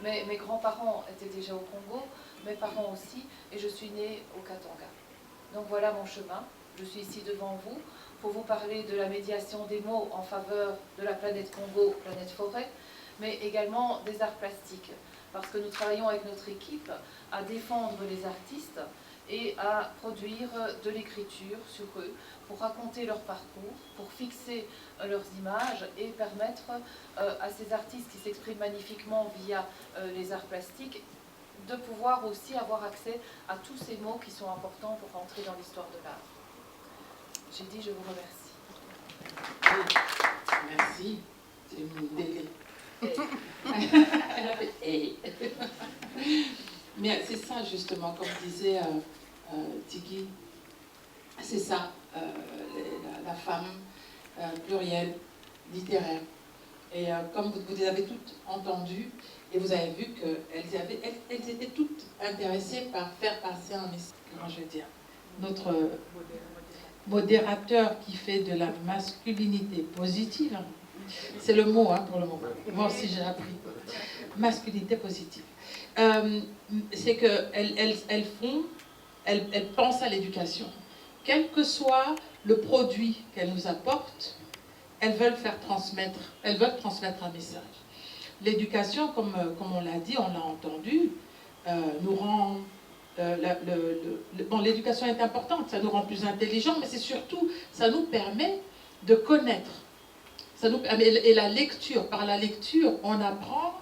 Mais mes grands-parents étaient déjà au Congo, mes parents aussi, et je suis née au Katanga. Donc voilà mon chemin. Je suis ici devant vous pour vous parler de la médiation des mots en faveur de la planète Congo, planète forêt, mais également des arts plastiques, parce que nous travaillons avec notre équipe à défendre les artistes et à produire de l'écriture sur eux, pour raconter leur parcours, pour fixer leurs images et permettre à ces artistes qui s'expriment magnifiquement via les arts plastiques de pouvoir aussi avoir accès à tous ces mots qui sont importants pour rentrer dans l'histoire de l'art. J'ai dit, je vous remercie. Merci, c'est une délai. Mais c'est ça justement, comme disait Tigui, c'est ça, la femme plurielle, littéraire. Et comme vous les avez toutes entendues, et vous avez vu qu'elles étaient toutes intéressées par faire passer un message, comment je veux dire, notre modérateur qui fait de la masculinité positive. C'est le mot pour le moment. Moi aussi j'ai appris. Masculinité positive. C'est qu'elles pensent à l'éducation. Quel que soit le produit qu'elles nous apportent, elles veulent transmettre un message. L'éducation, comme on l'a dit, on l'a entendu, nous rend... Bon, l'éducation est importante, ça nous rend plus intelligents, mais c'est surtout, ça nous permet de connaître. Et la lecture, par la lecture, on apprend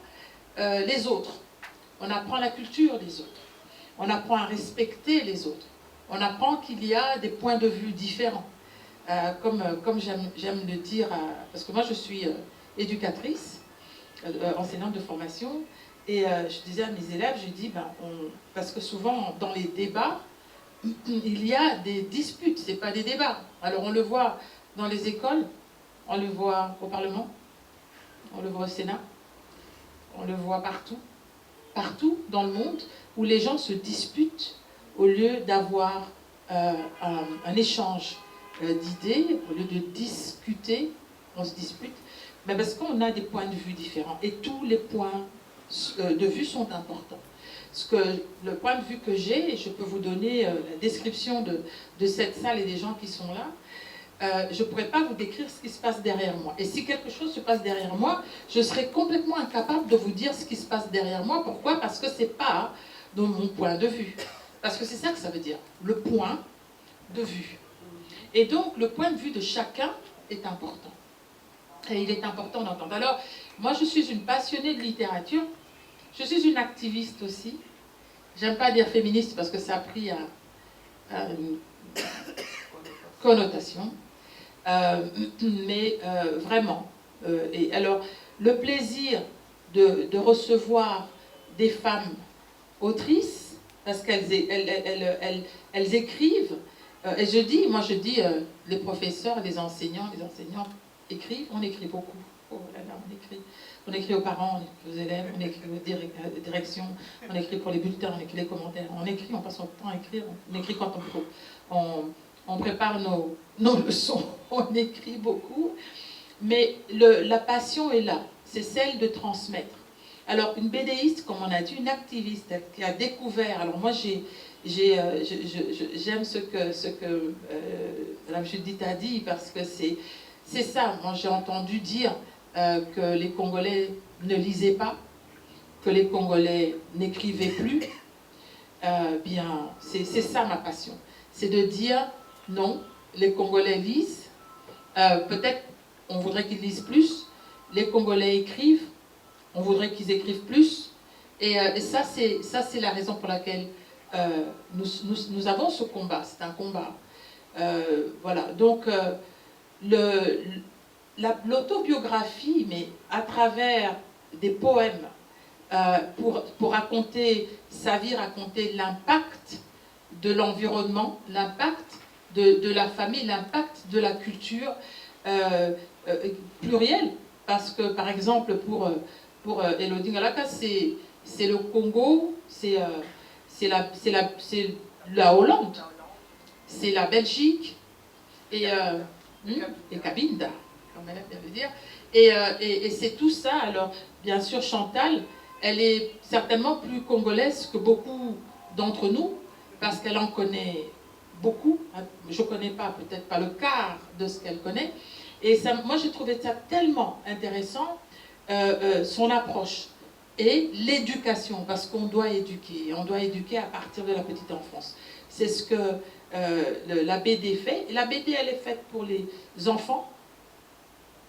les autres. On apprend la culture des autres. On apprend à respecter les autres. On apprend qu'il y a des points de vue différents. Comme j'aime le dire, parce que moi je suis éducatrice, enseignante de formation, et je disais à mes élèves, je dis, parce que souvent dans les débats, il y a des disputes, ce n'est pas des débats. Alors on le voit dans les écoles, on le voit au Parlement, on le voit au Sénat, on le voit partout dans le monde, où les gens se disputent au lieu d'avoir un échange d'idées, au lieu de discuter, on se dispute, mais parce qu'on a des points de vue différents, et tous les points de vue sont importants. Le point de vue que j'ai, et je peux vous donner la description de cette salle et des gens qui sont là, je ne pourrais pas vous décrire ce qui se passe derrière moi. Et si quelque chose se passe derrière moi, je serais complètement incapable de vous dire ce qui se passe derrière moi. Pourquoi? Parce que ce n'est pas de mon point de vue. Parce que c'est ça que ça veut dire, le point de vue. Et donc, le point de vue de chacun est important. Et il est important d'entendre. Alors, moi, je suis une passionnée de littérature. Je suis une activiste aussi. J'aime pas dire féministe parce que ça a pris une connotation. Mais vraiment. Et alors, le plaisir de recevoir des femmes autrices, parce qu'elles écrivent, et je dis, les professeurs, les enseignants écrivent, on écrit beaucoup. Oh là là, on écrit aux parents, on écrit aux élèves, on écrit aux directions, on écrit pour les bulletins, on écrit les commentaires, on écrit, on passe notre temps à écrire, on écrit quand on peut. On prépare nos leçons, on écrit beaucoup, mais la passion est là, c'est celle de transmettre. Alors, une BDiste, comme on a dit, une activiste qui a découvert, alors moi j'aime ce que Mme Judith a dit, parce que c'est ça. Moi, j'ai entendu dire que les Congolais ne lisaient pas, que les Congolais n'écrivaient plus. Bien, c'est ça ma passion. C'est de dire, non, les Congolais lisent. Peut-être on voudrait qu'ils lisent plus. Les Congolais écrivent. On voudrait qu'ils écrivent plus. Et ça, c'est la raison pour laquelle nous avons ce combat. C'est un combat. Voilà. Donc, l'autobiographie, mais à travers des poèmes, pour raconter sa vie, raconter l'impact de l'environnement, l'impact de la famille, l'impact de la culture plurielle. Parce que, par exemple, pour Elodie Ngalaka, c'est le Congo, c'est la Hollande, c'est la Belgique, et Cabinda, comme elle aime bien le dire. Et c'est tout ça. Alors, bien sûr, Chantal, elle est certainement plus congolaise que beaucoup d'entre nous, parce qu'elle en connaît beaucoup. Je ne connais pas, peut-être pas le quart de ce qu'elle connaît. Et ça, moi, j'ai trouvé ça tellement intéressant, son approche. Et l'éducation, parce qu'on doit éduquer. On doit éduquer à partir de la petite enfance. C'est ce que la BD fait. Et la BD, elle est faite pour les enfants,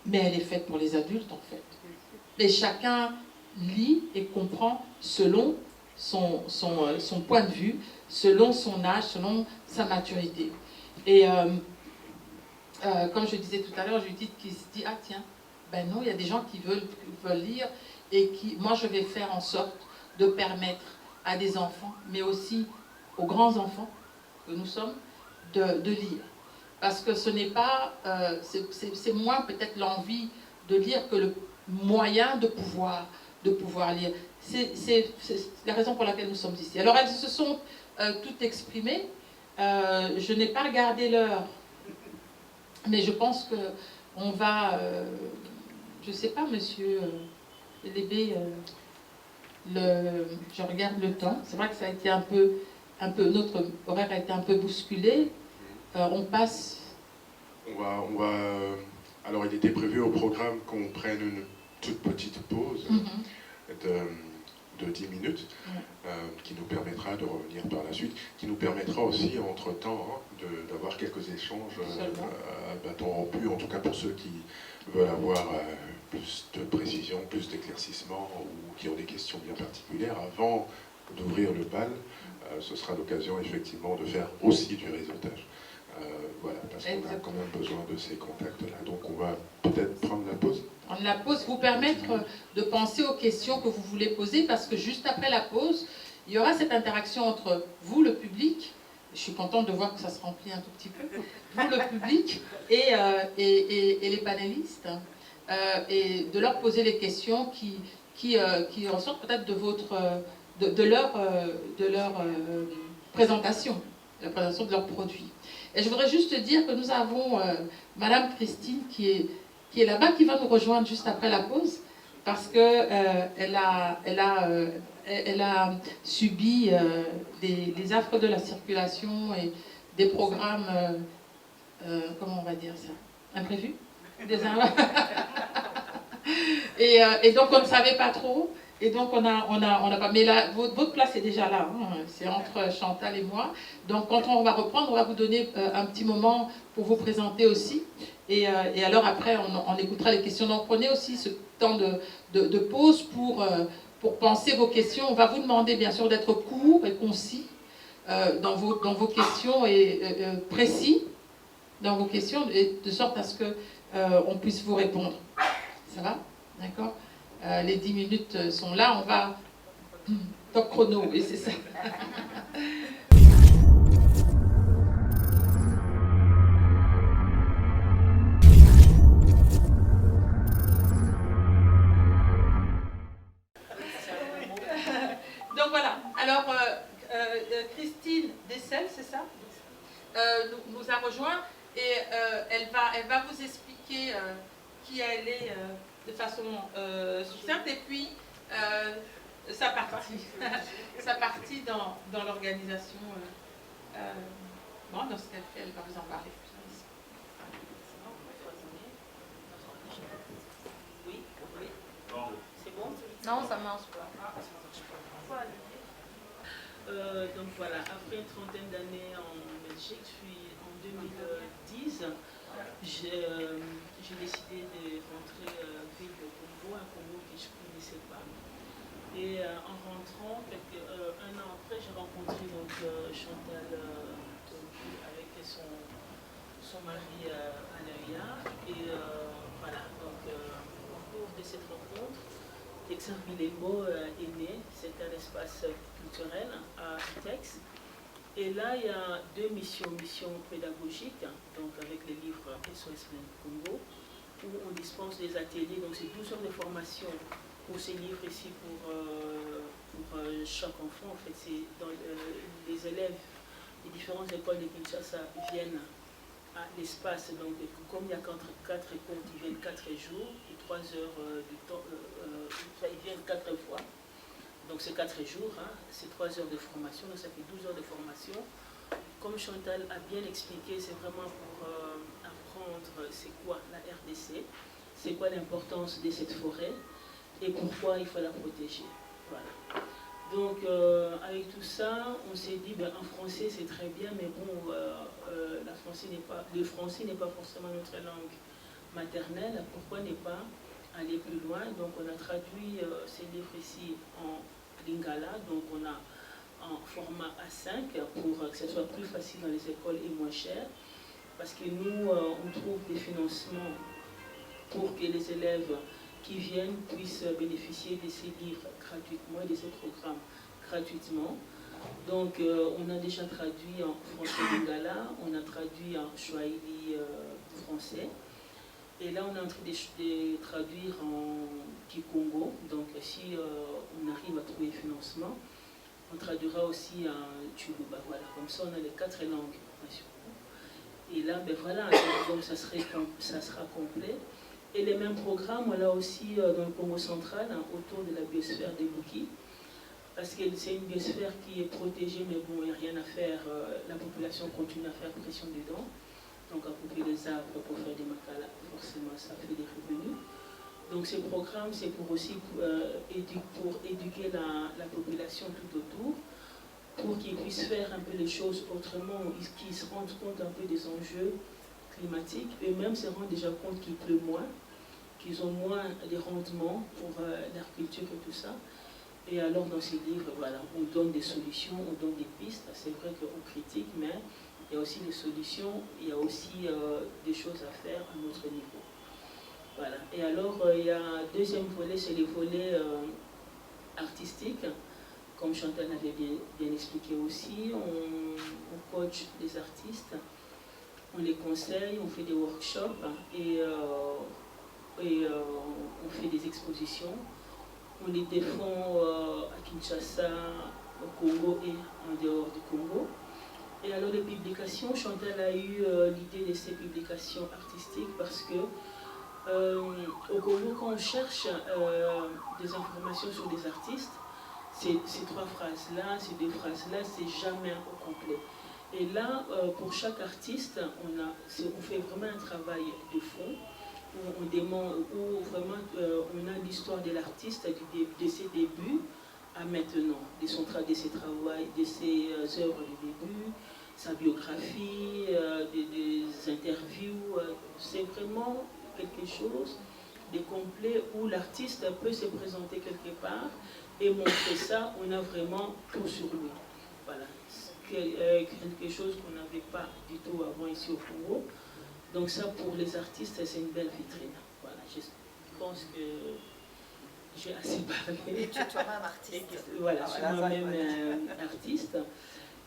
mais elle est faite pour les adultes, en fait. Et chacun lit et comprend selon son point de vue, selon son âge, selon sa maturité. Et comme je disais tout à l'heure, Judith qui se dit, ah tiens, ben non, il y a des gens qui veulent lire, et qui, moi je vais faire en sorte de permettre à des enfants, mais aussi aux grands-enfants que nous sommes, de lire. Parce que ce n'est pas, c'est moins peut-être l'envie de lire que le moyen de pouvoir lire. C'est la raison pour laquelle nous sommes ici. Alors elles se sont toutes exprimées. Je n'ai pas regardé l'heure, mais je pense qu'on va, je ne sais pas, monsieur Lébé, je regarde le temps. C'est vrai que ça a été un peu, notre horaire a été un peu bousculé. On passe... Alors, il était prévu au programme qu'on prenne une toute petite pause de 10 minutes, qui nous permettra de revenir par la suite, qui nous permettra aussi, entre-temps, d'avoir quelques échanges à bâton rompu, en tout cas pour ceux qui veulent avoir plus de précision, plus d'éclaircissement, ou qui ont des questions bien particulières. Avant d'ouvrir le bal, ce sera l'occasion, effectivement, de faire aussi du réseautage. Voilà, parce qu'on a quand même besoin de ces contacts-là. Donc on va peut-être prendre la pause. Prendre la pause, vous permettre de penser aux questions que vous voulez poser, parce que juste après la pause, il y aura cette interaction entre vous, le public. Je suis contente de voir que ça se remplit un tout petit peu. Vous, le public, et les panélistes. Et de leur poser les questions qui ressortent peut-être de leur présentation, la présentation de leurs produits. Et je voudrais juste dire que nous avons Madame Christine qui est là-bas, qui va nous rejoindre juste après la pause, parce qu'elle a subi des affres de la circulation et des programmes, comment on va dire ça, imprévus. Et donc on ne savait pas trop. Et donc, on a pas. Mais là, votre place est déjà là. Hein, c'est entre Chantal et moi. Donc, quand on va reprendre, on va vous donner un petit moment pour vous présenter aussi. Et alors, après, on écoutera les questions. Donc, prenez aussi ce temps de pause pour penser vos questions. On va vous demander, bien sûr, d'être court et concis dans vos questions et précis dans vos questions, et de sorte à ce qu'on puisse vous répondre. Ça va? D'accord? Les 10 minutes sont là, on va... Top chrono, oui, c'est ça. Donc voilà, alors Christine Dessel, c'est ça, nous a rejoint et elle va vous expliquer qui elle est de façon succincte et puis sa partie dans l'organisation. Bon, dans ce qu'elle fait, elle va vous en parler. Oui, c'est bon? Non, ça marche pas. Donc voilà, après une trentaine d'années en Belgique, en 2010, j'ai décidé de rentrer vivre au Congo, un Congo que je ne connaissais pas. Et en rentrant, un an après, j'ai rencontré donc, Chantal Tombu avec son mari Anaya. Et voilà, donc au cours de cette rencontre, Texar Bilembo est né. C'est un espace culturel à Tex. Et là, il y a deux missions pédagogiques, donc avec les livres SOS Plein Congo, où on dispense des ateliers. Donc c'est 12 heures de formation pour ces livres ici pour chaque enfant. En fait, c'est dans les élèves des différentes écoles de Kinshasa viennent à l'espace. Donc comme il y a 4 écoles, ils viennent 4 jours et 3 heures de temps. Ils viennent 4 fois. Donc c'est 4 jours, hein, c'est 3 heures de formation, donc ça fait 12 heures de formation. Comme Chantal a bien expliqué, c'est vraiment pour apprendre c'est quoi la RDC, c'est quoi l'importance de cette forêt et pourquoi il faut la protéger. Voilà. Donc avec tout ça, on s'est dit, ben, en français c'est très bien, mais bon, le français n'est pas forcément notre langue maternelle, pourquoi ne pas aller plus loin? Donc on a traduit ces livres ici en Lingala, donc on a en format A5 pour que ce soit plus facile dans les écoles et moins cher, parce que nous, on trouve des financements pour que les élèves qui viennent puissent bénéficier de ces livres gratuitement et de ces programmes gratuitement. Donc on a déjà traduit en français Lingala, on a traduit en Swahili français. Et là, on est en train de traduire en Kikongo. Donc, si on arrive à trouver financement, on traduira aussi en Tchuluba. Voilà, comme ça, on a les 4 langues nationales. Et là, ben voilà, donc ça sera complet. Et les mêmes programmes, on l'a aussi dans le Congo central, hein, autour de la biosphère des Bouki. Parce que c'est une biosphère qui est protégée, mais bon, il n'y a rien à faire. La population continue à faire pression dedans. Donc à couper les arbres pour faire des macalas, forcément ça fait des revenus. Donc ces programmes, c'est pour aussi éduquer la population tout autour, pour qu'ils puissent faire un peu les choses autrement, qu'ils se rendent compte un peu des enjeux climatiques, eux-mêmes se rendent déjà compte qu'il pleut moins, qu'ils ont moins de rendements pour l'agriculture et tout ça. Et alors dans ces livres, voilà, on donne des solutions, on donne des pistes. C'est vrai qu'on critique, mais il y a aussi des solutions, il y a aussi des choses à faire à notre niveau. Voilà. Et alors, il y a un deuxième volet, c'est les volets artistiques. Comme Chantal avait bien expliqué aussi, on coach les artistes, on les conseille, on fait des workshops et on fait des expositions. On les défend à Kinshasa, au Congo et en dehors du Congo. Et alors les publications, Chantal a eu l'idée de ces publications artistiques parce que au Congo, quand on cherche des informations sur des artistes, ces 3 phrases-là, ces 2 phrases-là, c'est jamais au complet. Et là, pour chaque artiste, on fait vraiment un travail de fond où vraiment on a l'histoire de l'artiste de ses débuts à maintenant, de ses travaux, de ses œuvres de début, sa biographie, des interviews. C'est vraiment quelque chose de complet où l'artiste peut se présenter quelque part et montrer ça. On a vraiment tout sur lui. Voilà, quelque chose qu'on n'avait pas du tout avant ici au Congo. Donc ça, pour les artistes, c'est une belle vitrine. Voilà, je pense que j'ai assez parlé. Tu es toi-même artiste. Voilà, je suis moi-même artiste.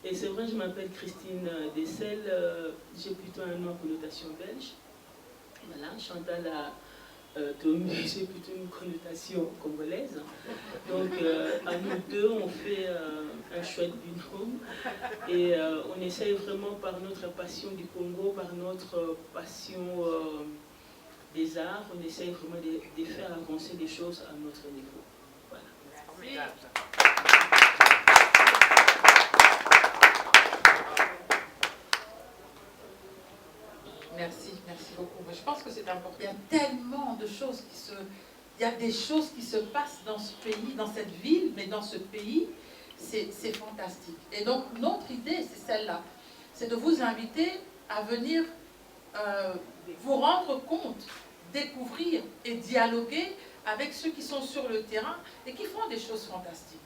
Et c'est vrai, je m'appelle Christine Dessel, j'ai plutôt un nom à connotation belge. Voilà, Chantal j'ai plutôt une connotation congolaise. Donc, à nous deux, on fait un chouette binôme. Et on essaye vraiment, par notre passion du Congo, par notre passion des arts, on essaye vraiment de faire avancer les choses à notre niveau. Voilà. Formidable. Merci, merci beaucoup. Je pense que c'est important. Il y a tellement de choses il y a des choses qui se passent dans ce pays, dans cette ville, mais dans ce pays, c'est fantastique. Et donc, notre idée, c'est celle-là. C'est de vous inviter à venir vous rendre compte, découvrir et dialoguer avec ceux qui sont sur le terrain et qui font des choses fantastiques.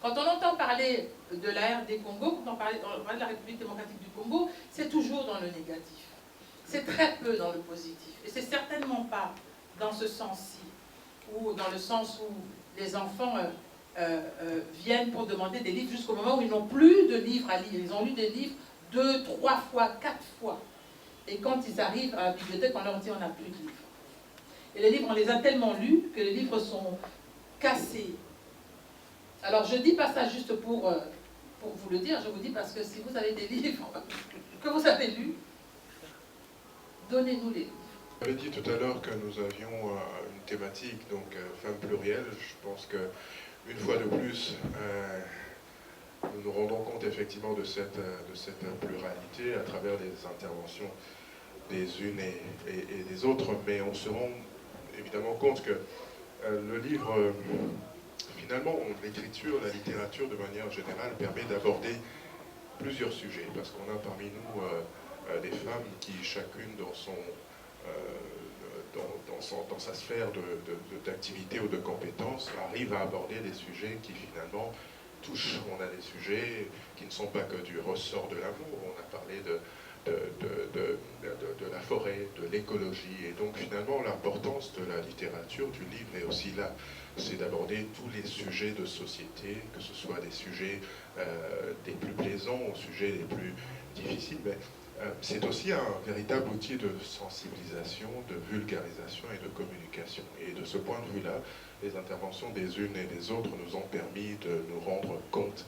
Quand on entend parler de la RD Congo, quand on parle de la République démocratique du Congo, c'est toujours dans le négatif. C'est très peu dans le positif. Et c'est certainement pas dans ce sens-ci, ou dans le sens où les enfants viennent pour demander des livres jusqu'au moment où ils n'ont plus de livres à lire. Ils ont lu des livres 2, 3 fois, 4 fois. Et quand ils arrivent à la bibliothèque, on leur dit on n'a plus de livres. Et les livres, on les a tellement lus que les livres sont cassés. Alors je ne dis pas ça juste pour vous le dire, je vous dis parce que si vous avez des livres que vous avez lus, donnez-nous les livres. Vous avez dit tout à l'heure que nous avions une thématique, donc femme plurielle. Je pense qu'une fois de plus, nous nous rendons compte effectivement de cette pluralité à travers les interventions des unes et des autres, mais on se rend évidemment compte que le livre, finalement, l'écriture, la littérature de manière générale permet d'aborder plusieurs sujets, parce qu'on a parmi nous des femmes qui, chacune dans sa sphère d'activité ou de compétences, arrivent à aborder des sujets qui finalement touchent. On a des sujets qui ne sont pas que du ressort de l'amour, on a parlé de la forêt, de l'écologie, et donc finalement l'importance de la littérature, du livre est aussi là, c'est d'aborder tous les sujets de société, que ce soit des sujets des plus plaisants aux sujets les plus difficiles, mais c'est aussi un véritable outil de sensibilisation, de vulgarisation et de communication. Et de ce point de vue-là, les interventions des unes et des autres nous ont permis de nous rendre compte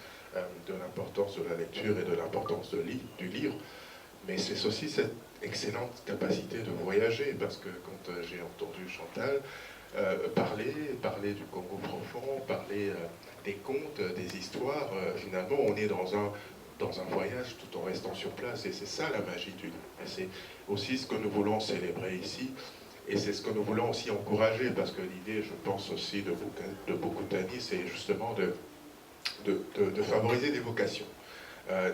de l'importance de la lecture et de l'importance du livre. Mais c'est aussi cette excellente capacité de voyager, parce que quand j'ai entendu Chantal parler du Congo profond, parler des contes, des histoires, finalement on est dans un voyage tout en restant sur place, et c'est ça la magie du livre. Et c'est aussi ce que nous voulons célébrer ici, et c'est ce que nous voulons aussi encourager, parce que l'idée, je pense aussi de Bokutani, c'est justement de favoriser des vocations.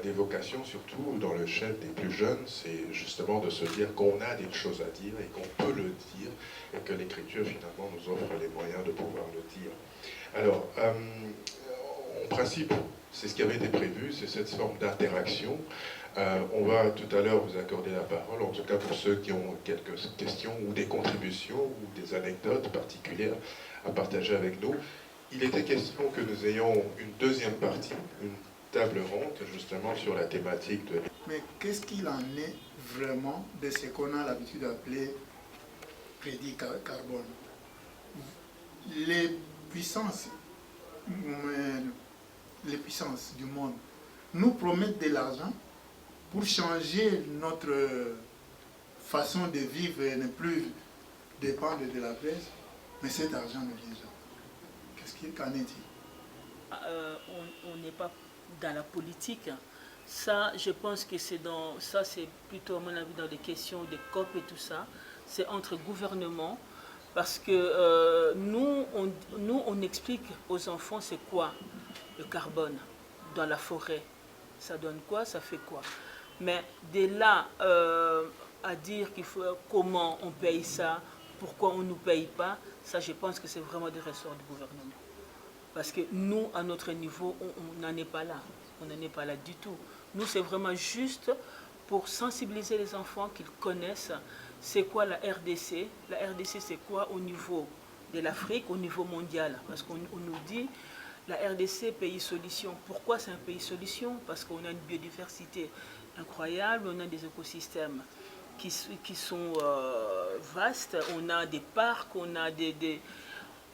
Des vocations, surtout dans le chef des plus jeunes, c'est justement de se dire qu'on a des choses à dire et qu'on peut le dire, et que l'écriture finalement nous offre les moyens de pouvoir le dire. Alors, en principe, c'est ce qui avait été prévu, c'est cette forme d'interaction. On va tout à l'heure vous accorder la parole, en tout cas pour ceux qui ont quelques questions ou des contributions ou des anecdotes particulières à partager avec nous. Il était question que nous ayons une deuxième partie, une table ronde, justement sur la thématique de... Mais qu'est-ce qu'il en est vraiment de ce qu'on a l'habitude d'appeler crédit carbone? Les puissances du monde nous promettent de l'argent pour changer notre façon de vivre et ne plus dépendre de la presse, mais cet argent ne vient jamais. Qu'en est-il? On n'est pas dans la politique. Ça, je pense que c'est plutôt, à mon avis, dans des questions de COP et tout ça. c'est entre gouvernements, parce que nous, on explique aux enfants c'est quoi le carbone dans la forêt. Ça donne quoi, ça fait quoi. Mais dès là, à dire qu'il faut comment on paye ça, pourquoi on ne nous paye pas, ça je pense que c'est vraiment des ressorts du gouvernement. Parce que nous, à notre niveau, on n'en est pas là. On n'en est pas là du tout. Nous, c'est vraiment juste pour sensibiliser les enfants qu'ils connaissent c'est quoi la RDC. La RDC, c'est quoi au niveau de l'Afrique, au niveau mondial. Parce qu'on nous dit, la RDC, pays solution. Pourquoi c'est un pays solution? Parce qu'on a une biodiversité incroyable, on a des écosystèmes qui sont vastes, on a des parcs, on a des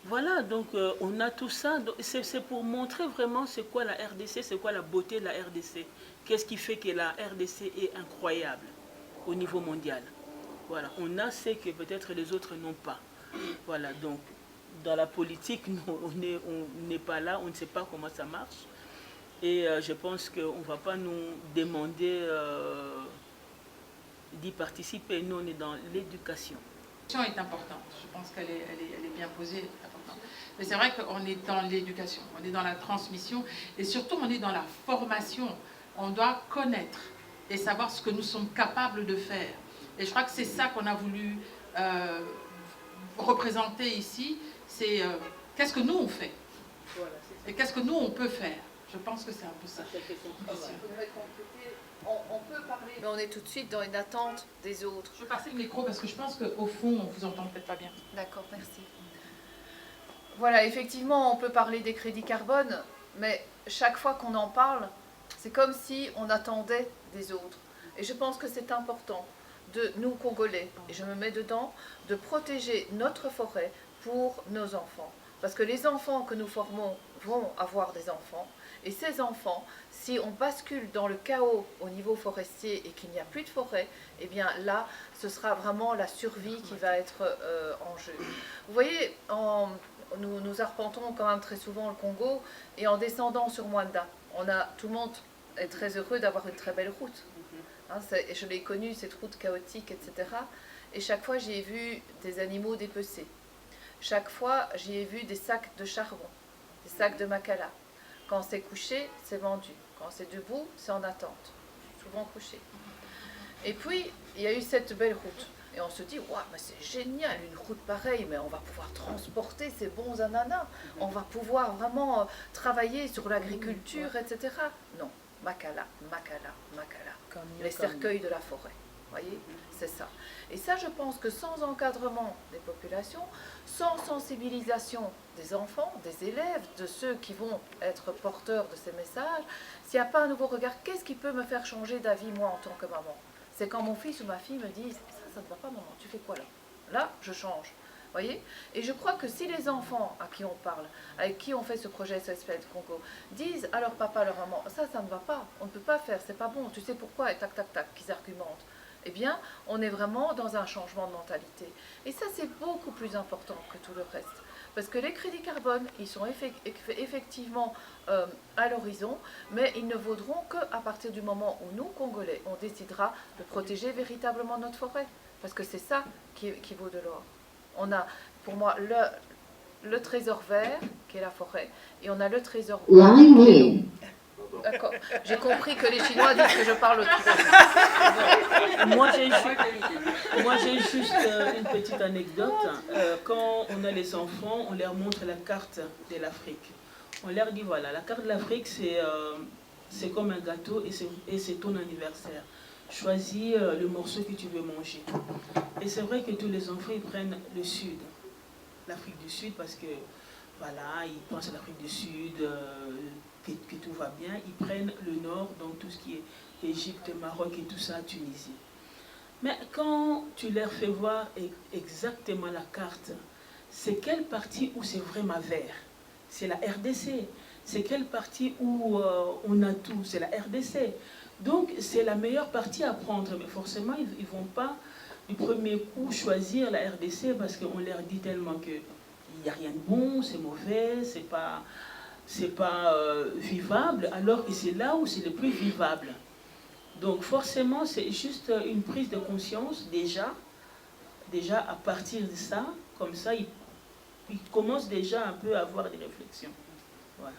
voilà, donc on a tout ça. C'est pour montrer vraiment c'est quoi la RDC, c'est quoi la beauté de la RDC. Qu'est-ce qui fait que la RDC est incroyable au niveau mondial. Voilà, on a ce que peut-être les autres n'ont pas. Voilà, donc dans la politique, nous, on n'est pas là, on ne sait pas comment ça marche. Et je pense qu'on ne va pas nous demander d'y participer. Nous, on est dans l'éducation. L'éducation est importante, je pense qu'elle est bien posée, importante. Mais c'est vrai qu'on est dans l'éducation, on est dans la transmission et surtout on est dans la formation. On doit connaître et savoir ce que nous sommes capables de faire. Et je crois que c'est ça qu'on a voulu représenter ici, c'est qu'est-ce que nous on fait et qu'est-ce que nous on peut faire. Je pense que c'est un peu ça. On peut parler, mais on est tout de suite dans une attente des autres. Je vais passer le micro parce que je pense qu'au fond, on vous entend peut-être pas bien. D'accord, merci. Voilà, effectivement, on peut parler des crédits carbone, mais chaque fois qu'on en parle, c'est comme si on attendait des autres. Et je pense que c'est important de nous, Congolais, et je me mets dedans, de protéger notre forêt pour nos enfants. Parce que les enfants que nous formons vont avoir des enfants. Et ces enfants, si on bascule dans le chaos au niveau forestier et qu'il n'y a plus de forêt, eh bien là, ce sera vraiment la survie qui va être en jeu. Vous voyez, nous arpentons quand même très souvent le Congo, et en descendant sur Mwanda, tout le monde est très heureux d'avoir une très belle route. Hein, je l'ai connue, cette route chaotique, etc. Et chaque fois, j'y ai vu des animaux dépecés. Chaque fois, j'y ai vu des sacs de charbon, des sacs de macala. Quand c'est couché, c'est vendu. Quand c'est debout, c'est en attente. Souvent couché. Et puis, il y a eu cette belle route. Et on se dit, waouh, c'est génial, une route pareille, mais on va pouvoir transporter ces bons ananas. On va pouvoir vraiment travailler sur l'agriculture, etc. Non, macala, macala, macala. Les cercueils de la forêt. Vous voyez, c'est ça. Et ça, je pense que sans encadrement des populations, sans sensibilisation des enfants, des élèves, de ceux qui vont être porteurs de ces messages, s'il n'y a pas un nouveau regard, qu'est-ce qui peut me faire changer d'avis, moi, en tant que maman? C'est quand mon fils ou ma fille me disent « ça ne va pas, maman, tu fais quoi là ?» Là, je change. Voyez? Et je crois que si les enfants à qui on parle, avec qui on fait ce projet SOS Congo, disent à leur papa, à leur maman, ça ne va pas, on ne peut pas faire, c'est pas bon, tu sais pourquoi, et tac, tac, tac, qu'ils argumentent, eh bien, on est vraiment dans un changement de mentalité. Et ça, c'est beaucoup plus important que tout le reste. Parce que les crédits carbone, ils sont effectivement à l'horizon, mais ils ne vaudront qu'à partir du moment où nous, Congolais, on décidera de protéger véritablement notre forêt. Parce que c'est ça qui vaut de l'or. On a, pour moi, le trésor vert, qui est la forêt, et on a le trésor blanc. D'accord. J'ai compris que les Chinois disent que je parle trop. Moi, j'ai juste une petite anecdote. Quand on a les enfants, on leur montre la carte de l'Afrique. On leur dit, voilà, la carte de l'Afrique, c'est comme un gâteau et c'est ton anniversaire. Choisis le morceau que tu veux manger. Et c'est vrai que tous les enfants, ils prennent le sud, l'Afrique du Sud, parce que, voilà, ils pensent à l'Afrique du Sud, que tout va bien. Ils prennent le nord, donc tout ce qui est Égypte, Maroc et tout ça, Tunisie. Mais quand tu leur fais voir exactement la carte, c'est quelle partie où c'est vraiment vert? C'est la RDC. C'est quelle partie où on a tout? C'est la RDC. Donc c'est la meilleure partie à prendre. Mais forcément, ils ne vont pas du premier coup choisir la RDC parce qu'on leur dit tellement qu'il n'y a rien de bon, c'est mauvais, c'est pas vivable, alors que c'est là où c'est le plus vivable. Donc forcément, c'est juste une prise de conscience déjà déjà à partir de ça, comme ça, ils commencent déjà un peu à avoir des réflexions. Voilà.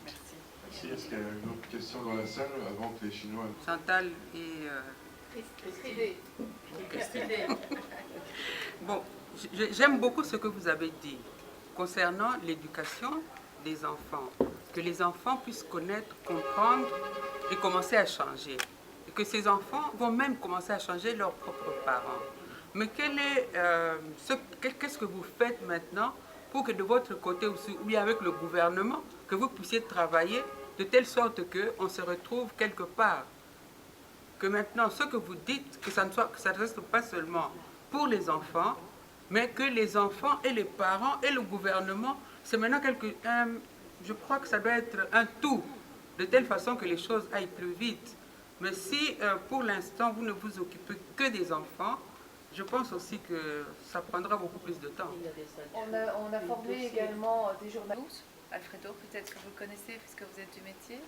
Merci. Merci. Est-ce qu'il y a une autre question dans la salle avant que les Chinois... Chantal et... Bon, j'aime beaucoup ce que vous avez dit concernant l'éducation des enfants. Que les enfants puissent connaître, comprendre et commencer à changer. Et que ces enfants vont même commencer à changer leurs propres parents. Mais qu'est-ce que vous faites maintenant pour que de votre côté aussi, ou bien avec le gouvernement, que vous puissiez travailler de telle sorte qu'on se retrouve quelque part? Que maintenant, ce que vous dites, que ça ne reste pas seulement pour les enfants, mais que les enfants et les parents et le gouvernement, c'est maintenant je crois que ça doit être un tout, de telle façon que les choses aillent plus vite. Mais si pour l'instant vous ne vous occupez que des enfants, je pense aussi que ça prendra beaucoup plus de temps. On a formé également des journalistes. Alfredo, peut-être que vous le connaissez puisque vous êtes du métier.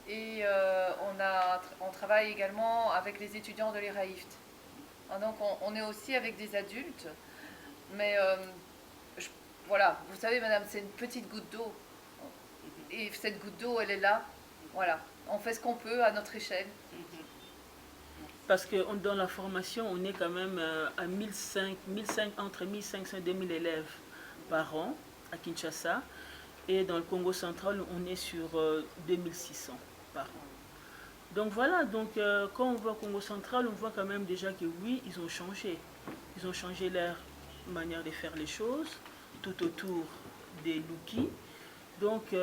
Et on travaille également avec les étudiants de l'ERAIFT. Donc on est aussi avec des adultes. Mais voilà, vous savez madame, c'est une petite goutte d'eau. Et cette goutte d'eau, elle est là. Voilà, on fait ce qu'on peut à notre échelle. Parce que dans la formation, on est quand même à entre 1500 et 2000 élèves par an à Kinshasa. Et dans le Congo central, on est sur 2600 par an. Donc voilà, quand on voit Congo central, on voit quand même déjà que oui, ils ont changé. Ils ont changé leur manière de faire les choses, tout autour des Luki. Donc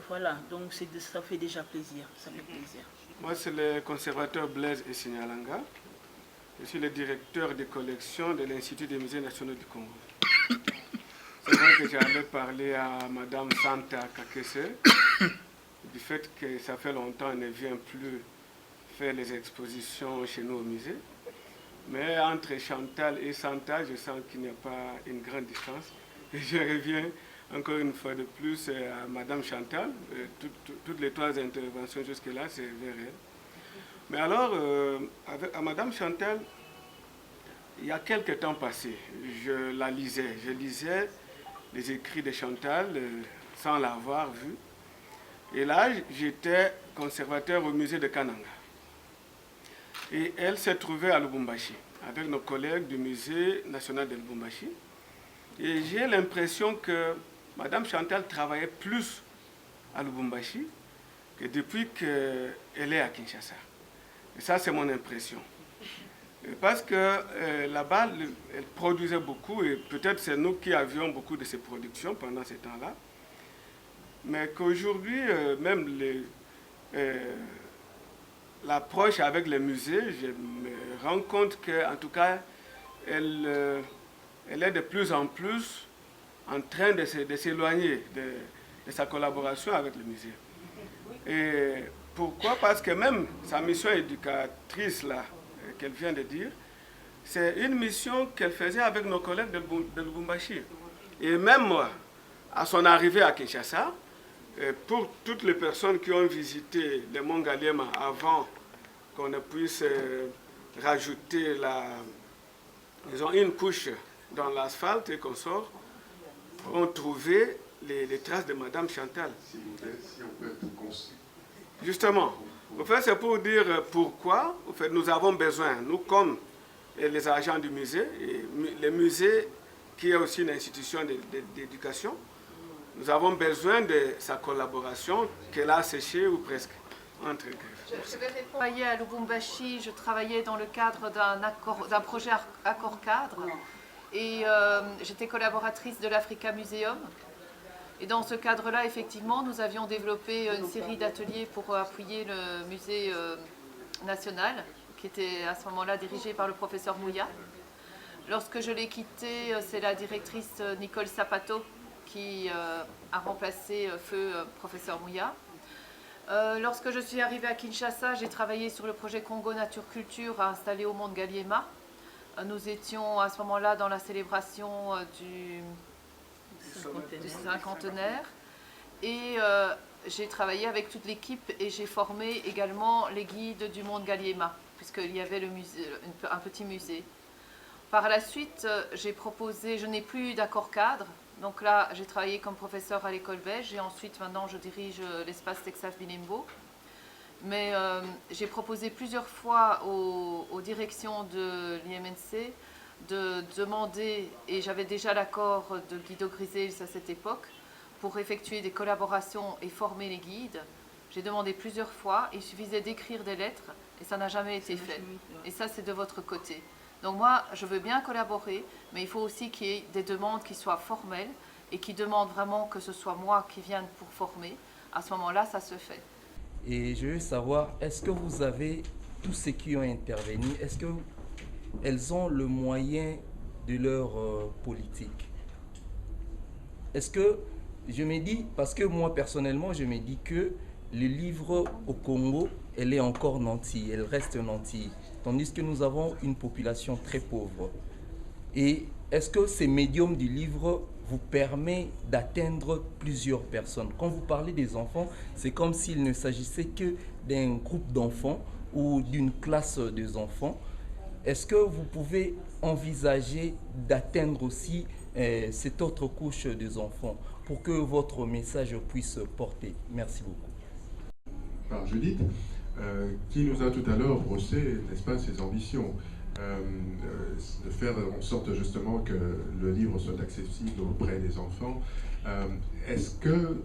voilà, donc ça fait déjà plaisir, ça fait plaisir. Moi, c'est le conservateur Blaise Esignalanga. Je suis le directeur de collection de l'Institut des musées nationaux du Congo. C'est vrai que j'allais parler à Madame Santa Kakese du fait que ça fait longtemps qu'elle ne vient plus faire les expositions chez nous au musée. Mais entre Chantal et Santa, je sens qu'il n'y a pas une grande distance. Et je reviens encore une fois de plus à Madame Chantal. Toutes les trois interventions jusque-là, c'est vers elle. Mais alors, à Madame Chantal, il y a quelques temps passés, je la lisais. Je lisais les écrits de Chantal sans l'avoir vue. Et là, j'étais conservateur au musée de Kananga. Et elle s'est trouvée à Lubumbashi, avec nos collègues du musée national de Lubumbashi. Et j'ai l'impression que Madame Chantal travaillait plus à Lubumbashi que depuis qu'elle est à Kinshasa. Et ça, c'est mon impression. Parce que là-bas, elle produisait beaucoup, et peut-être c'est nous qui avions beaucoup de ses productions pendant ces temps-là. Mais qu'aujourd'hui, même l'approche avec les musées, je me rends compte qu'en tout cas, elle est de plus en plus en train de s'éloigner de sa collaboration avec le musée. Et pourquoi? Parce que même sa mission éducatrice, là, qu'elle vient de dire, c'est une mission qu'elle faisait avec nos collègues de Lubumbashi. Et même moi, à son arrivée à Kinshasa, pour toutes les personnes qui ont visité le mont Ngaliema avant qu'on ne puisse rajouter une couche dans l'asphalte et qu'on sort, ont trouvé les traces de Madame Chantal. Si on peut être concis. Justement, en fait, c'est pour dire pourquoi en fait, nous avons besoin, nous comme les agents du musée, et le musée qui est aussi une institution d'éducation, nous avons besoin de sa collaboration qu'elle a séchée ou presque. Entre je vais répondre. À Lubumbashi, je travaillais dans le cadre d'un projet accord cadre et j'étais collaboratrice de l'Africa Museum. Et dans ce cadre-là, effectivement, nous avions développé une série d'ateliers pour appuyer le musée national, qui était à ce moment-là dirigé par le professeur Mouya. Lorsque je l'ai quitté, c'est la directrice Nicole Sapato qui a remplacé feu professeur Mouya. Lorsque je suis arrivée à Kinshasa, j'ai travaillé sur le projet Congo Nature Culture installé au mont Ngaliema. Nous étions à ce moment-là dans la célébration du cinquantenaire et j'ai travaillé avec toute l'équipe et j'ai formé également les guides du mont Ngaliema puisqu'il y avait un petit musée. Par la suite, j'ai proposé, je n'ai plus d'accord cadre. Donc là, j'ai travaillé comme professeur à l'école belge et ensuite, maintenant, je dirige l'espace Texaf Bilimbo. Mais j'ai proposé plusieurs fois aux directions de l'IMNC de demander, et j'avais déjà l'accord de Guido Grisels à cette époque, pour effectuer des collaborations et former les guides. J'ai demandé plusieurs fois, il suffisait d'écrire des lettres et ça n'a jamais été fait. Et ça, c'est de votre côté. Donc moi, je veux bien collaborer, mais il faut aussi qu'il y ait des demandes qui soient formelles et qui demandent vraiment que ce soit moi qui vienne pour former. À ce moment-là, ça se fait. Et je veux savoir, est-ce que vous avez, tous ceux qui ont intervenu, est-ce qu'elles ont le moyen de leur politique? Est-ce que, je me dis, parce que moi personnellement, je me dis que le livre au Congo, elle est encore nantie, elle reste nantie, tandis que nous avons une population très pauvre. Et est-ce que ces médiums du livre vous permet d'atteindre plusieurs personnes? Quand vous parlez des enfants, c'est comme s'il ne s'agissait que d'un groupe d'enfants ou d'une classe des enfants. Est-ce que vous pouvez envisager d'atteindre aussi cette autre couche des enfants pour que votre message puisse porter? Merci beaucoup. Par Judith, qui nous a tout à l'heure brossé, n'est-ce pas, ses ambitions. De faire en sorte justement que le livre soit accessible auprès des enfants. Est-ce que,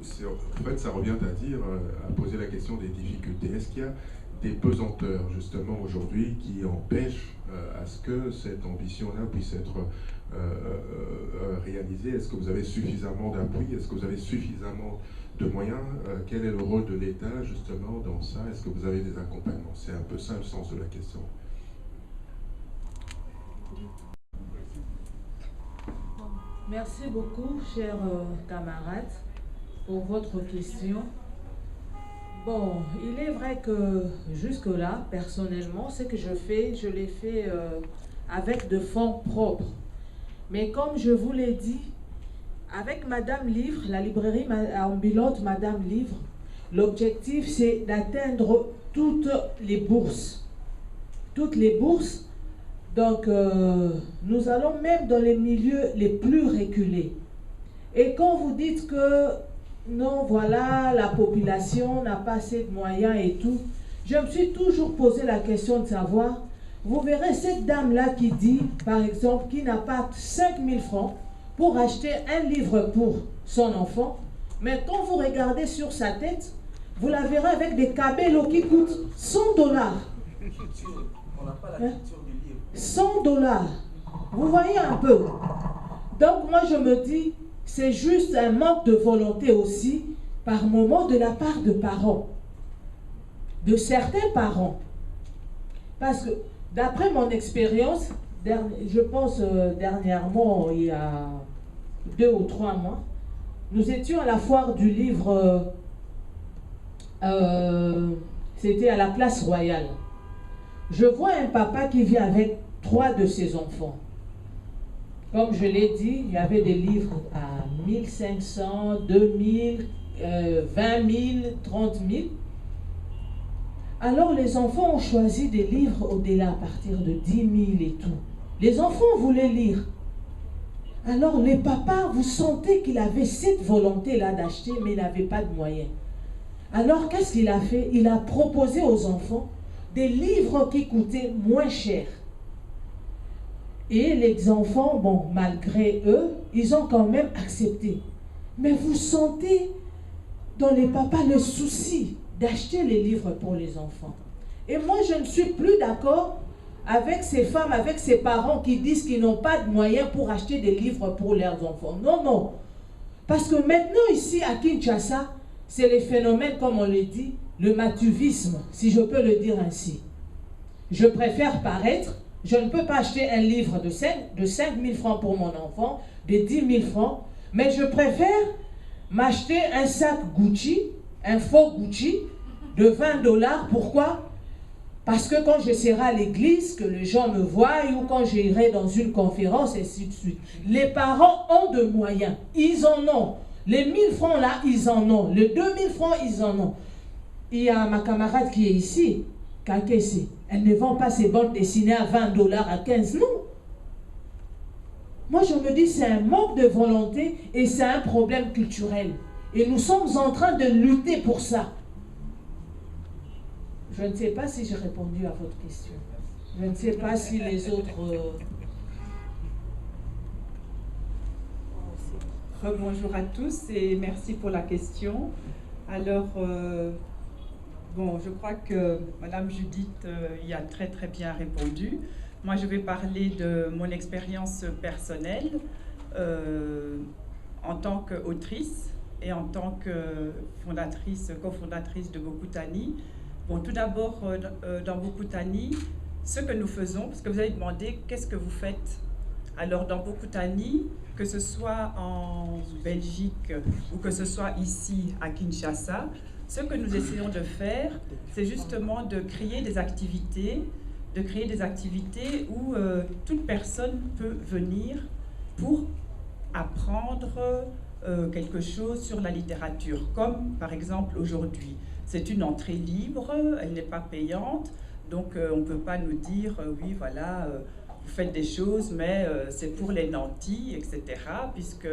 en fait, ça revient à dire, à poser la question des difficultés. Est-ce qu'il y a des pesanteurs justement aujourd'hui qui empêchent à ce que cette ambition-là puisse être réalisée? Est-ce que vous avez suffisamment d'appui? Est-ce que vous avez suffisamment de moyens? Quel est le rôle de l'État justement dans ça? Est-ce que vous avez des accompagnements? C'est un peu ça le sens de la question. Merci beaucoup, chers camarades, pour votre question. Bon, il est vrai que jusque-là, personnellement, ce que je fais, je l'ai fait avec de fonds propres. Mais comme je vous l'ai dit, avec Madame Livre, la librairie ambulante Madame Livre, l'objectif c'est d'atteindre toutes les bourses. Toutes les bourses. Donc, nous allons même dans les milieux les plus reculés. Et quand vous dites que, non, voilà, la population n'a pas assez de moyens et tout, je me suis toujours posé la question de savoir, vous verrez cette dame-là qui dit, par exemple, qui n'a pas 5 000 francs pour acheter un livre pour son enfant, mais quand vous regardez sur sa tête, vous la verrez avec des cabellos qui coûtent 100 $. On n'a pas la culture du livre. 100 $. Vous voyez un peu. Donc moi je me dis, c'est juste un manque de volonté aussi, par moment, de la part de parents. De certains parents. Parce que, d'après mon expérience, je pense dernièrement, il y a 2 ou 3 mois, nous étions à la foire du livre, c'était à la Place Royale. Je vois un papa qui vient avec 3 de ses enfants. Comme je l'ai dit, il y avait des livres à 1500, 2000, 20 000, 30 000. Alors les enfants ont choisi des livres au-delà, à partir de 10 000 et tout. Les enfants voulaient lire. Alors les papas, vous sentez qu'il avait cette volonté-là d'acheter, mais il n'avait pas de moyens. Alors qu'est-ce qu'il a fait? Il a proposé aux enfants des livres qui coûtaient moins cher. Et les enfants, bon, malgré eux, ils ont quand même accepté. Mais vous sentez dans les papas le souci d'acheter les livres pour les enfants. Et moi, je ne suis plus d'accord avec ces femmes, avec ces parents qui disent qu'ils n'ont pas de moyens pour acheter des livres pour leurs enfants. Non, non. Parce que maintenant, ici, à Kinshasa, c'est les phénomènes, comme on le dit, le matuvisme, si je peux le dire ainsi. Je préfère paraître, je ne peux pas acheter un livre de 5 000 francs pour mon enfant, de 10 000 francs, mais je préfère m'acheter un sac Gucci, un faux Gucci, de 20 $. Pourquoi? Parce que quand je serai à l'église, que les gens me voient, ou quand j'irai dans une conférence, et ainsi de suite. Les parents ont de moyens, ils en ont. Les 1 000 francs là, ils en ont. Les 2 000 francs, ils en ont. Il y a ma camarade qui est ici, Kakesi. Elle ne vend pas ses bandes dessinées à 20 $, à 15, non. Moi, je me dis, c'est un manque de volonté et c'est un problème culturel. Et nous sommes en train de lutter pour ça. Je ne sais pas si j'ai répondu à votre question. Je ne sais pas si les autres... Bonjour à tous et merci pour la question. Alors, bon, je crois que Madame Judith y a très bien répondu. Moi, je vais parler de mon expérience personnelle en tant qu'autrice et en tant que cofondatrice de Bokutani. Bon, tout d'abord, dans Bokutani, ce que nous faisons, parce que vous avez demandé qu'est-ce que vous faites. Alors, dans Bokutani, que ce soit en Belgique ou que ce soit ici à Kinshasa, ce que nous essayons de faire, c'est justement de créer des activités où toute personne peut venir pour apprendre quelque chose sur la littérature, comme par exemple aujourd'hui. C'est une entrée libre, elle n'est pas payante, donc on ne peut pas nous dire oui voilà, vous faites des choses mais c'est pour les nantis, etc. Puisque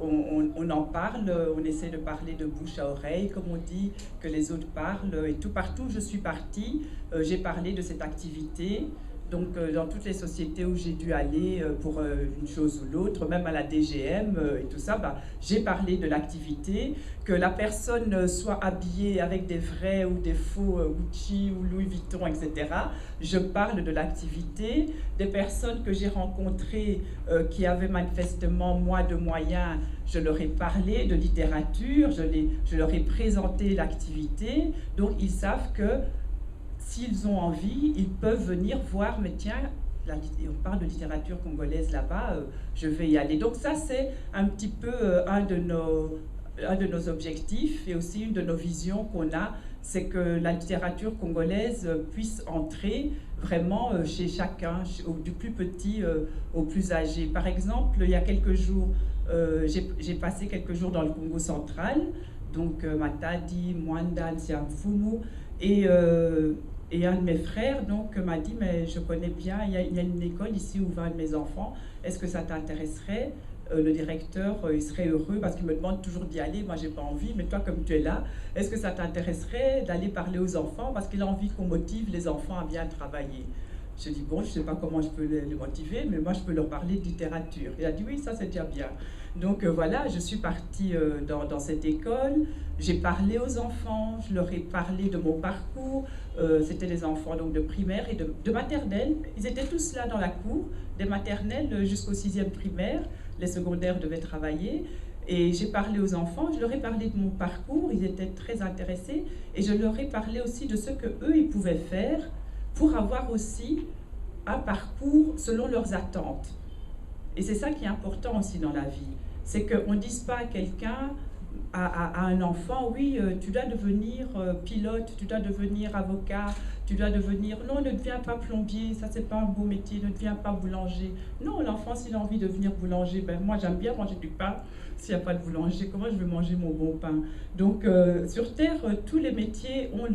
on en parle, on essaie de parler de bouche à oreille, comme on dit, que les autres parlent. Et tout partout où je suis partie, j'ai parlé de cette activité. Donc, dans toutes les sociétés où j'ai dû aller pour une chose ou l'autre, même à la DGM et tout ça, bah, j'ai parlé de l'activité. Que la personne soit habillée avec des vrais ou des faux Gucci ou Louis Vuitton, etc. Je parle de l'activité. Des personnes que j'ai rencontrées qui avaient manifestement moins de moyens, je leur ai parlé de littérature, je leur ai présenté l'activité. Donc, ils savent que s'ils ont envie, ils peuvent venir voir, mais tiens, on parle de littérature congolaise là-bas, je vais y aller. Donc ça, c'est un petit peu un de nos objectifs et aussi une de nos visions qu'on a, c'est que la littérature congolaise puisse entrer vraiment chez chacun, du plus petit au plus âgé. Par exemple, il y a quelques jours, j'ai passé quelques jours dans le Congo central, donc Matadi, Mwanda, Nsiamfumu, et un de mes frères m'a dit, mais je connais bien, il y a une école ici où va un de mes enfants, est-ce que ça t'intéresserait? Le directeur, il serait heureux parce qu'il me demande toujours d'y aller, moi j'ai pas envie, mais toi comme tu es là, est-ce que ça t'intéresserait d'aller parler aux enfants parce qu'il a envie qu'on motive les enfants à bien travailler? Je dis, bon, je ne sais pas comment je peux les motiver, mais moi je peux leur parler de littérature. Il a dit, oui, ça c'est déjà bien. Donc voilà, je suis partie dans cette école, j'ai parlé aux enfants, je leur ai parlé de mon parcours, c'était des enfants donc, de primaire et de maternelle, ils étaient tous là dans la cour, des maternelles jusqu'au 6e primaire, les secondaires devaient travailler, et j'ai parlé aux enfants, je leur ai parlé de mon parcours, ils étaient très intéressés, et je leur ai parlé aussi de ce qu'eux, ils pouvaient faire pour avoir aussi un parcours selon leurs attentes. Et c'est ça qui est important aussi dans la vie. C'est qu'on ne dise pas à quelqu'un, à un enfant, oui, tu dois devenir pilote, tu dois devenir avocat, tu dois devenir... Non, ne deviens pas plombier, ça c'est pas un beau métier, ne deviens pas boulanger. Non, l'enfant, s'il a envie de devenir boulanger, ben moi j'aime bien manger du pain. S'il n'y a pas de boulanger, comment je vais manger mon bon pain? Donc sur Terre, tous les métiers ont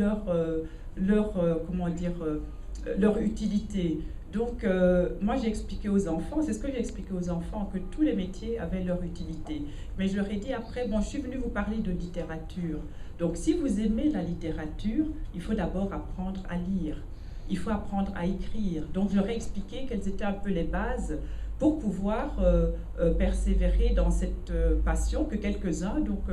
leur utilité. Donc, moi, j'ai expliqué aux enfants, c'est ce que j'ai expliqué aux enfants, que tous les métiers avaient leur utilité. Mais je leur ai dit après, bon, je suis venue vous parler de littérature. Donc, si vous aimez la littérature, il faut d'abord apprendre à lire. Il faut apprendre à écrire. Donc, je leur ai expliqué quelles étaient un peu les bases pour pouvoir persévérer dans cette passion que quelques-uns, donc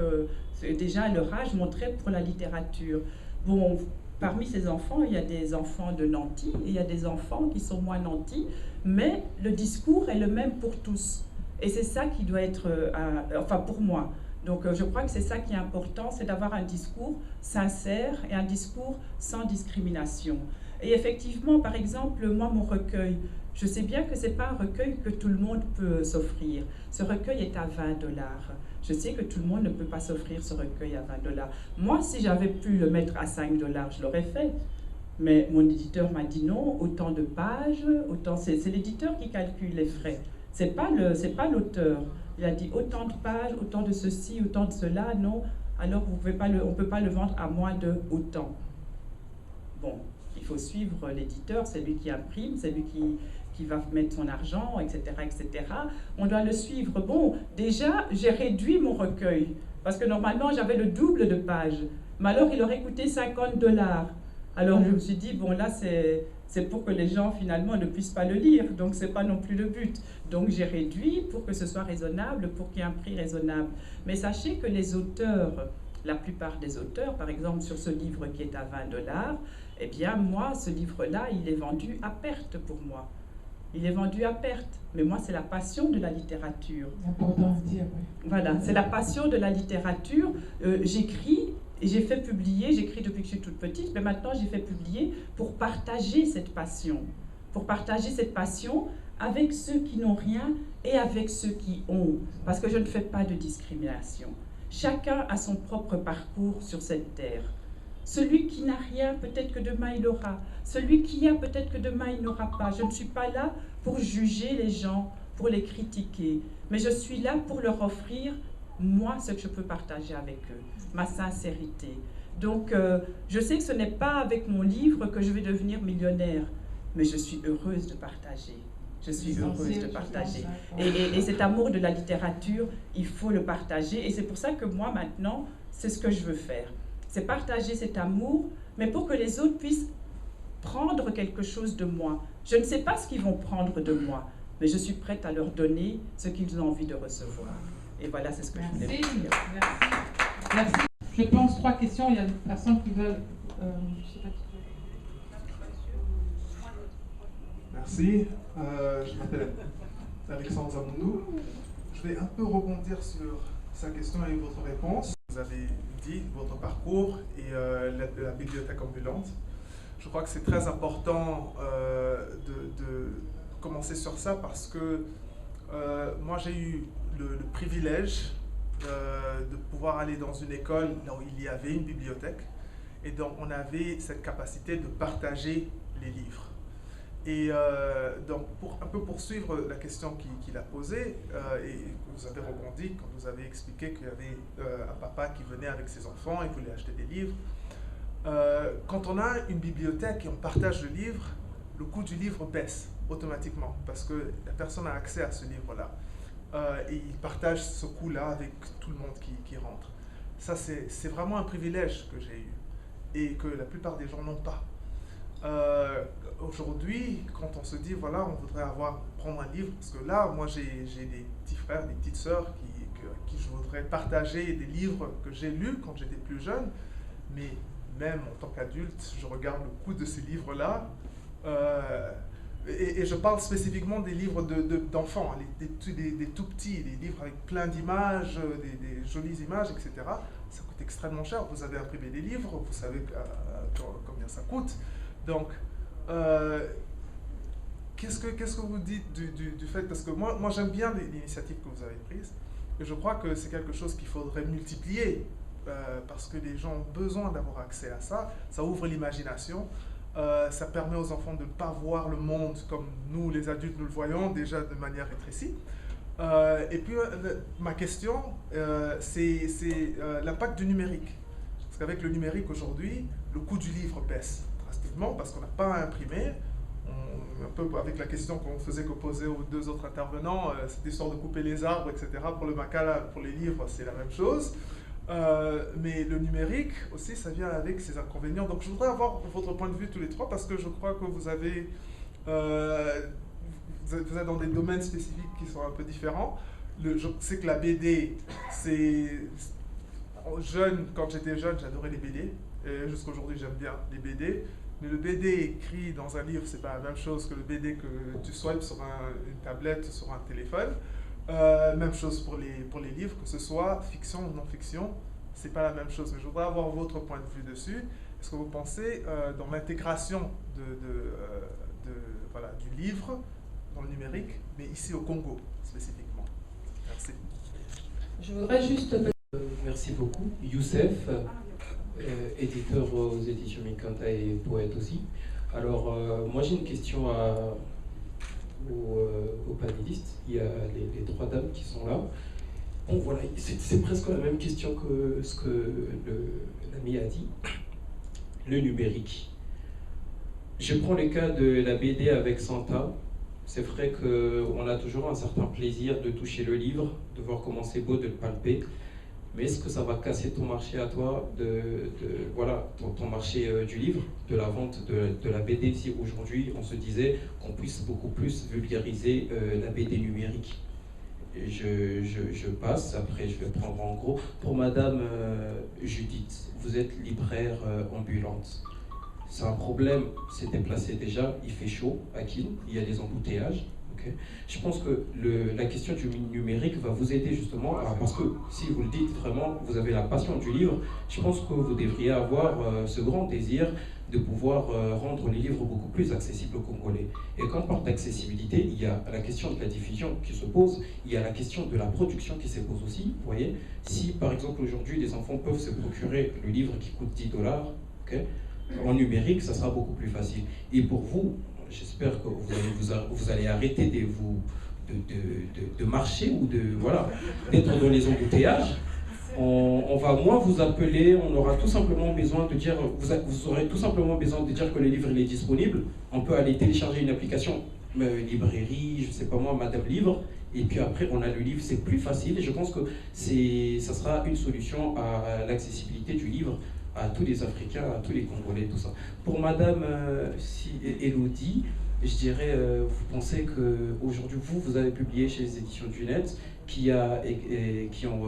déjà à leur âge, montraient pour la littérature. Bon, parmi ces enfants, il y a des enfants de nantis et il y a des enfants qui sont moins nantis, mais le discours est le même pour tous. Et c'est ça qui doit être, enfin pour moi. Donc je crois que c'est ça qui est important, c'est d'avoir un discours sincère et un discours sans discrimination. Et effectivement, par exemple, moi, mon recueil, je sais bien que ce n'est pas un recueil que tout le monde peut s'offrir. Ce recueil est à 20 $. Je sais que tout le monde ne peut pas s'offrir ce recueil à 20 $. Moi, si j'avais pu le mettre à 5 $, je l'aurais fait. Mais mon éditeur m'a dit non, autant de pages, autant... C'est l'éditeur qui calcule les frais. C'est pas l'auteur. Il a dit autant de pages, autant de ceci, autant de cela, non. Alors on ne peut pas le vendre à moins de autant. Bon, il faut suivre l'éditeur, c'est lui qui imprime, c'est lui qui va mettre son argent, etc., etc. On doit le suivre. Bon, déjà, j'ai réduit mon recueil, parce que normalement, j'avais le double de pages. Mais alors, il aurait coûté $50. Alors, je me suis dit, bon, là, c'est pour que les gens, finalement, ne puissent pas le lire. Donc, ce n'est pas non plus le but. Donc, j'ai réduit pour que ce soit raisonnable, pour qu'il y ait un prix raisonnable. Mais sachez que les auteurs, la plupart des auteurs, par exemple, sur ce livre qui est à $20, eh bien, moi, ce livre-là, il est vendu à perte pour moi. Il est vendu à perte. Mais moi, c'est la passion de la littérature. C'est important à dire, oui. Voilà, c'est la passion de la littérature. J'écris, et j'ai fait publier, j'écris depuis que je suis toute petite, mais maintenant j'ai fait publier pour partager cette passion. Pour partager cette passion avec ceux qui n'ont rien et avec ceux qui ont. Parce que je ne fais pas de discrimination. Chacun a son propre parcours sur cette terre. Celui qui n'a rien, peut-être que demain il aura. Celui qui a, peut-être que demain il n'aura pas. Je ne suis pas là pour juger les gens, pour les critiquer. Mais je suis là pour leur offrir, moi, ce que je peux partager avec eux, ma sincérité. Donc, je sais que ce n'est pas avec mon livre que je vais devenir millionnaire, mais je suis heureuse de partager. Je suis heureuse de partager. Et cet amour de la littérature, il faut le partager. Et c'est pour ça que moi, maintenant, c'est ce que je veux faire. C'est partager cet amour, mais pour que les autres puissent prendre quelque chose de moi. Je ne sais pas ce qu'ils vont prendre de moi, mais je suis prête à leur donner ce qu'ils ont envie de recevoir. Et voilà, c'est ce que je voulais dire. Merci. Merci. Je pense 3 questions. Il y a des personnes qui veulent... je sais pas qui veut. Merci. Je m'appelle Alexandre Zamundou. Je vais un peu rebondir sur sa question et votre réponse. Vous avez dit votre parcours et la bibliothèque ambulante. Je crois que c'est très important de commencer sur ça parce que moi j'ai eu le privilège de pouvoir aller dans une école là où il y avait une bibliothèque et donc on avait cette capacité de partager les livres. Et donc pour un peu poursuivre la question qu'il a posée et que vous avez rebondi quand vous avez expliqué qu'il y avait un papa qui venait avec ses enfants et voulait acheter des livres. Quand on a une bibliothèque et on partage le livre, le coût du livre baisse automatiquement parce que la personne a accès à ce livre-là. Et il partage ce coût-là avec tout le monde qui rentre. Ça, c'est vraiment un privilège que j'ai eu et que la plupart des gens n'ont pas. Aujourd'hui, quand on se dit, voilà, on voudrait prendre un livre, parce que là, moi, j'ai des petits frères, des petites sœurs qui je voudrais partager des livres que j'ai lus quand j'étais plus jeune, mais même en tant qu'adulte, je regarde le coût de ces livres-là. Et je parle spécifiquement des livres d'enfants, des tout petits, des livres avec plein d'images, des jolies images, etc. Ça coûte extrêmement cher. Vous avez imprimé des livres, vous savez combien ça coûte. Donc, qu'est-ce que vous dites du fait, parce que moi j'aime bien l'initiative que vous avez prise, et je crois que c'est quelque chose qu'il faudrait multiplier, parce que les gens ont besoin d'avoir accès à ça, ça ouvre l'imagination. Ça permet aux enfants de ne pas voir le monde comme nous, les adultes, nous le voyons déjà de manière rétrécie. Et puis, ma question, c'est l'impact du numérique. Parce qu'avec le numérique aujourd'hui, le coût du livre baisse drastiquement parce qu'on n'a pas à imprimer. Un peu avec la question qu'on faisait poser aux 2 autres intervenants, cette histoire de couper les arbres, etc. Pour le Makala, pour les livres, c'est la même chose. Mais le numérique aussi, ça vient avec ses inconvénients. Donc je voudrais avoir votre point de vue tous les 3 parce que je crois que vous êtes dans des domaines spécifiques qui sont un peu différents. Je sais que la BD, quand j'étais jeune, j'adorais les BD. Et jusqu'à aujourd'hui, j'aime bien les BD. Mais le BD écrit dans un livre, c'est pas la même chose que le BD que tu swipes sur une tablette ou sur un téléphone. Même chose pour les livres, que ce soit fiction ou non-fiction, c'est pas la même chose. Mais je voudrais avoir votre point de vue dessus. Est-ce que vous pensez dans l'intégration du livre dans le numérique, mais ici au Congo spécifiquement? Merci. Je voudrais juste... Merci beaucoup. Youssef, éditeur aux éditions Mikanta et poète aussi. Alors, moi j'ai une question aux panélistes. Il y a les 3 dames qui sont là. Bon, voilà, c'est presque la même question que ce que l'ami a dit. Le numérique. Je prends le cas de la BD avec Santa. C'est vrai qu'on a toujours un certain plaisir de toucher le livre, de voir comment c'est beau, de le palper. Mais est-ce que ça va casser ton marché à toi, voilà, ton marché du livre, de la vente de la BD, si aujourd'hui on se disait qu'on puisse beaucoup plus vulgariser la BD numérique? Je passe, après je vais prendre en gros. Pour Madame Judith, vous êtes libraire ambulante. C'est un problème, c'est déplacé déjà, il fait chaud à Keene, il y a des embouteillages. Okay. Je pense que la question du numérique va vous aider justement, parce que si vous le dites vraiment, vous avez la passion du livre, je pense que vous devriez avoir ce grand désir de pouvoir rendre les livres beaucoup plus accessibles aux Congolais. Et quand on parle d'accessibilité, il y a la question de la diffusion qui se pose, il y a la question de la production qui se pose aussi. Vous voyez, si par exemple aujourd'hui les enfants peuvent se procurer le livre qui coûte $10, okay, en numérique, ça sera beaucoup plus facile. Et pour vous, j'espère que vous allez arrêter de marcher ou d'être dans les embouteillages. On va moins vous appeler, on aura tout simplement besoin de dire, vous aurez tout simplement besoin de dire que le livre il est disponible. On peut aller télécharger une application, librairie, je sais pas moi, Madame Livre, et puis après on a le livre, c'est plus facile. Et je pense que ça sera une solution à l'accessibilité du livre à tous les Africains, à tous les Congolais, tout ça. Pour Madame Elodie, je dirais, vous pensez qu'aujourd'hui, vous avez publié chez les éditions du Net, qui ont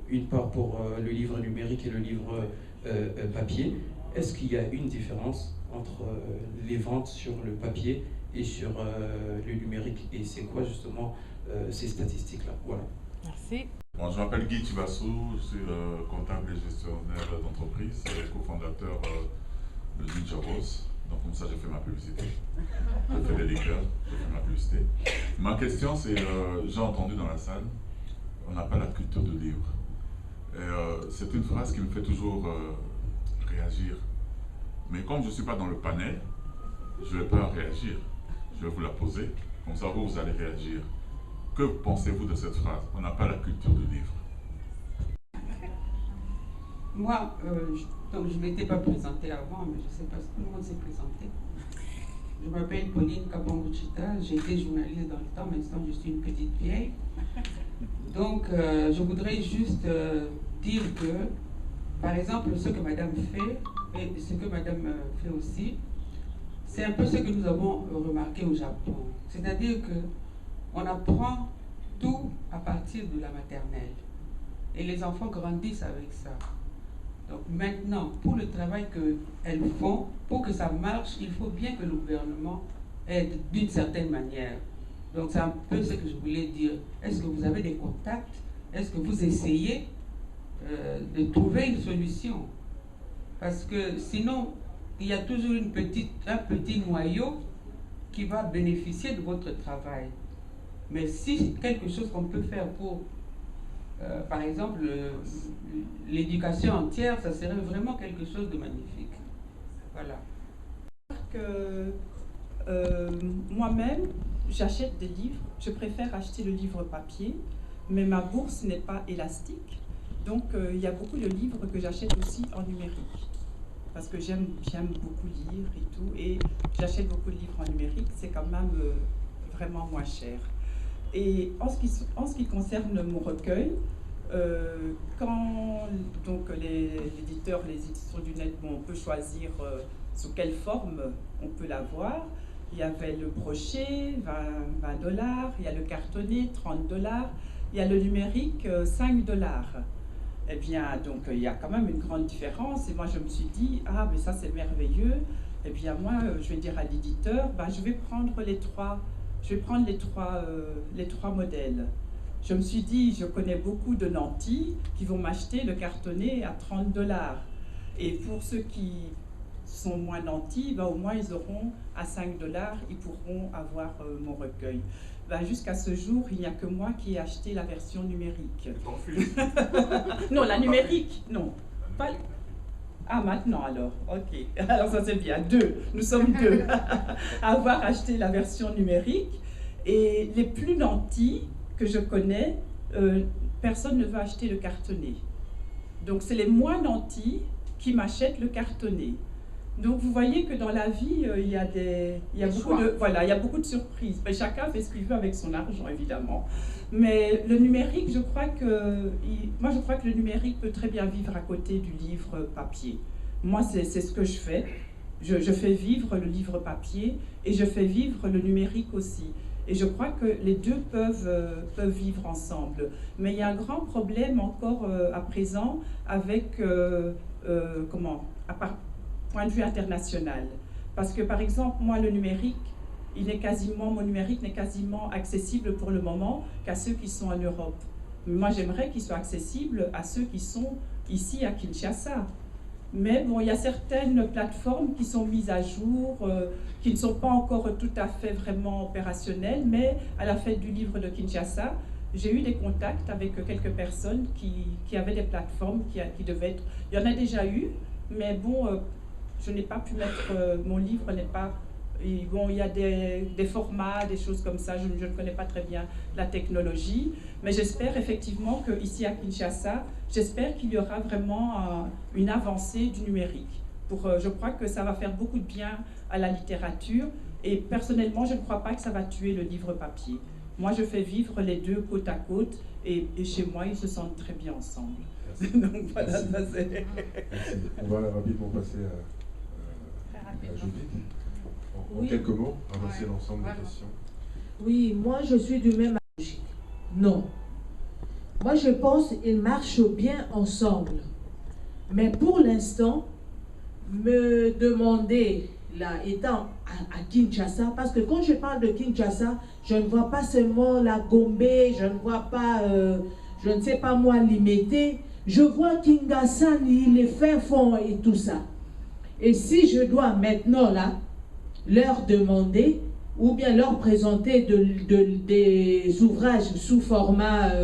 une part pour le livre numérique et le livre papier. Est-ce qu'il y a une différence entre les ventes sur le papier et sur le numérique? Et c'est quoi justement ces statistiques-là? Voilà. Merci. Bon, je m'appelle Guy Chibassou, je suis comptable et gestionnaire d'entreprise, cofondateur de Ninja Rose. Donc comme ça, j'ai fait ma publicité. J'ai fait des liqueurs, j'ai fait ma publicité. Ma question, c'est, j'ai entendu dans la salle, on n'a pas la culture de livre. Et c'est une phrase qui me fait toujours réagir. Mais comme je ne suis pas dans le panel, je ne vais pas réagir. Je vais vous la poser, comme ça vous allez réagir. Que pensez-vous de cette phrase? On n'a pas la culture du livre. Moi, donc je ne m'étais pas présentée avant, mais je ne sais pas si tout le monde s'est présenté. Je m'appelle Pauline Kabanguchita, j'ai été journaliste dans le temps, maintenant je suis une petite vieille. Donc je voudrais juste dire que, par exemple, ce que Madame fait, et ce que Madame fait aussi, c'est un peu ce que nous avons remarqué au Japon. C'est-à-dire que on apprend tout à partir de la maternelle. Et les enfants grandissent avec ça. Donc maintenant, pour le travail qu'elles font, pour que ça marche, il faut bien que le gouvernement aide d'une certaine manière. Donc c'est un peu ce que je voulais dire. Est-ce que vous avez des contacts? Est-ce que vous essayez de trouver une solution? Parce que sinon, il y a toujours un petit noyau qui va bénéficier de votre travail. Mais si quelque chose qu'on peut faire pour, par exemple, l'éducation entière, ça serait vraiment quelque chose de magnifique. Voilà. Moi-même, j'achète des livres. Je préfère acheter le livre papier, mais ma bourse n'est pas élastique. Donc, il y a beaucoup de livres que j'achète aussi en numérique. Parce que j'aime beaucoup lire et tout. Et j'achète beaucoup de livres en numérique. C'est quand même vraiment moins cher. Et en ce qui concerne mon recueil, quand donc l'éditeur, les éditions du Net, bon, on peut choisir sous quelle forme on peut l'avoir. Il y avait le brochet, $20, il y a le cartonné, $30, il y a le numérique, $5. Eh bien, donc il y a quand même une grande différence. Et moi, je me suis dit, ah, mais ça, c'est merveilleux. Eh bien, moi, je vais dire à l'éditeur, je vais prendre les trois modèles. Je me suis dit, je connais beaucoup de nantis qui vont m'acheter le cartonné à $30. Et pour ceux qui sont moins nantis, au moins ils auront à $5, ils pourront avoir mon recueil. Jusqu'à ce jour, il n'y a que moi qui ai acheté la version numérique. Ton fils? Non, la numérique, non. Pas... Ah, maintenant alors, ok. Alors ça c'est bien, nous sommes deux à avoir acheté la version numérique. Et les plus nantis que je connais, personne ne veut acheter le cartonné. Donc c'est les moins nantis qui m'achètent le cartonné. Donc vous voyez que dans la vie, il y a beaucoup de surprises. Mais chacun fait ce qu'il veut avec son argent, évidemment. Mais le numérique, je crois que le numérique peut très bien vivre à côté du livre papier. Moi, c'est ce que je fais. Je fais vivre le livre papier et je fais vivre le numérique aussi. Et je crois que les deux peuvent vivre ensemble. Mais il y a un grand problème encore à présent avec, point de vue international. Parce que par exemple, moi, le numérique, mon numérique n'est quasiment accessible pour le moment qu'à ceux qui sont en Europe. Mais moi, j'aimerais qu'il soit accessible à ceux qui sont ici à Kinshasa. Mais bon, il y a certaines plateformes qui sont mises à jour, qui ne sont pas encore tout à fait vraiment opérationnelles, mais à la fête du livre de Kinshasa, j'ai eu des contacts avec quelques personnes qui avaient des plateformes qui devaient être... Il y en a déjà eu, mais bon, je n'ai pas pu mettre... mon livre n'est pas... Et bon, il y a des formats, des choses comme ça, je ne connais pas très bien la technologie, mais j'espère effectivement qu'ici à Kinshasa, j'espère qu'il y aura vraiment une avancée du numérique. Je crois que ça va faire beaucoup de bien à la littérature, et personnellement, je ne crois pas que ça va tuer le livre papier. Moi, je fais vivre les deux côte à côte, et chez moi, ils se sentent très bien ensemble. Donc voilà, ça c'est... Merci. On va rapidement passer à Judith. En quelques mots, avancer l'ensemble des questions. Oui, moi je suis du même avis. Non. Moi je pense qu'ils marchent bien ensemble. Mais pour l'instant, me demander, là, étant à Kinshasa, parce que quand je parle de Kinshasa, je ne vois pas seulement la Gombe, je ne vois pas, je ne sais pas moi, Limité, je vois Kingasani, les fins fonds et tout ça. Et si je dois maintenant là, leur demander ou bien leur présenter des ouvrages sous format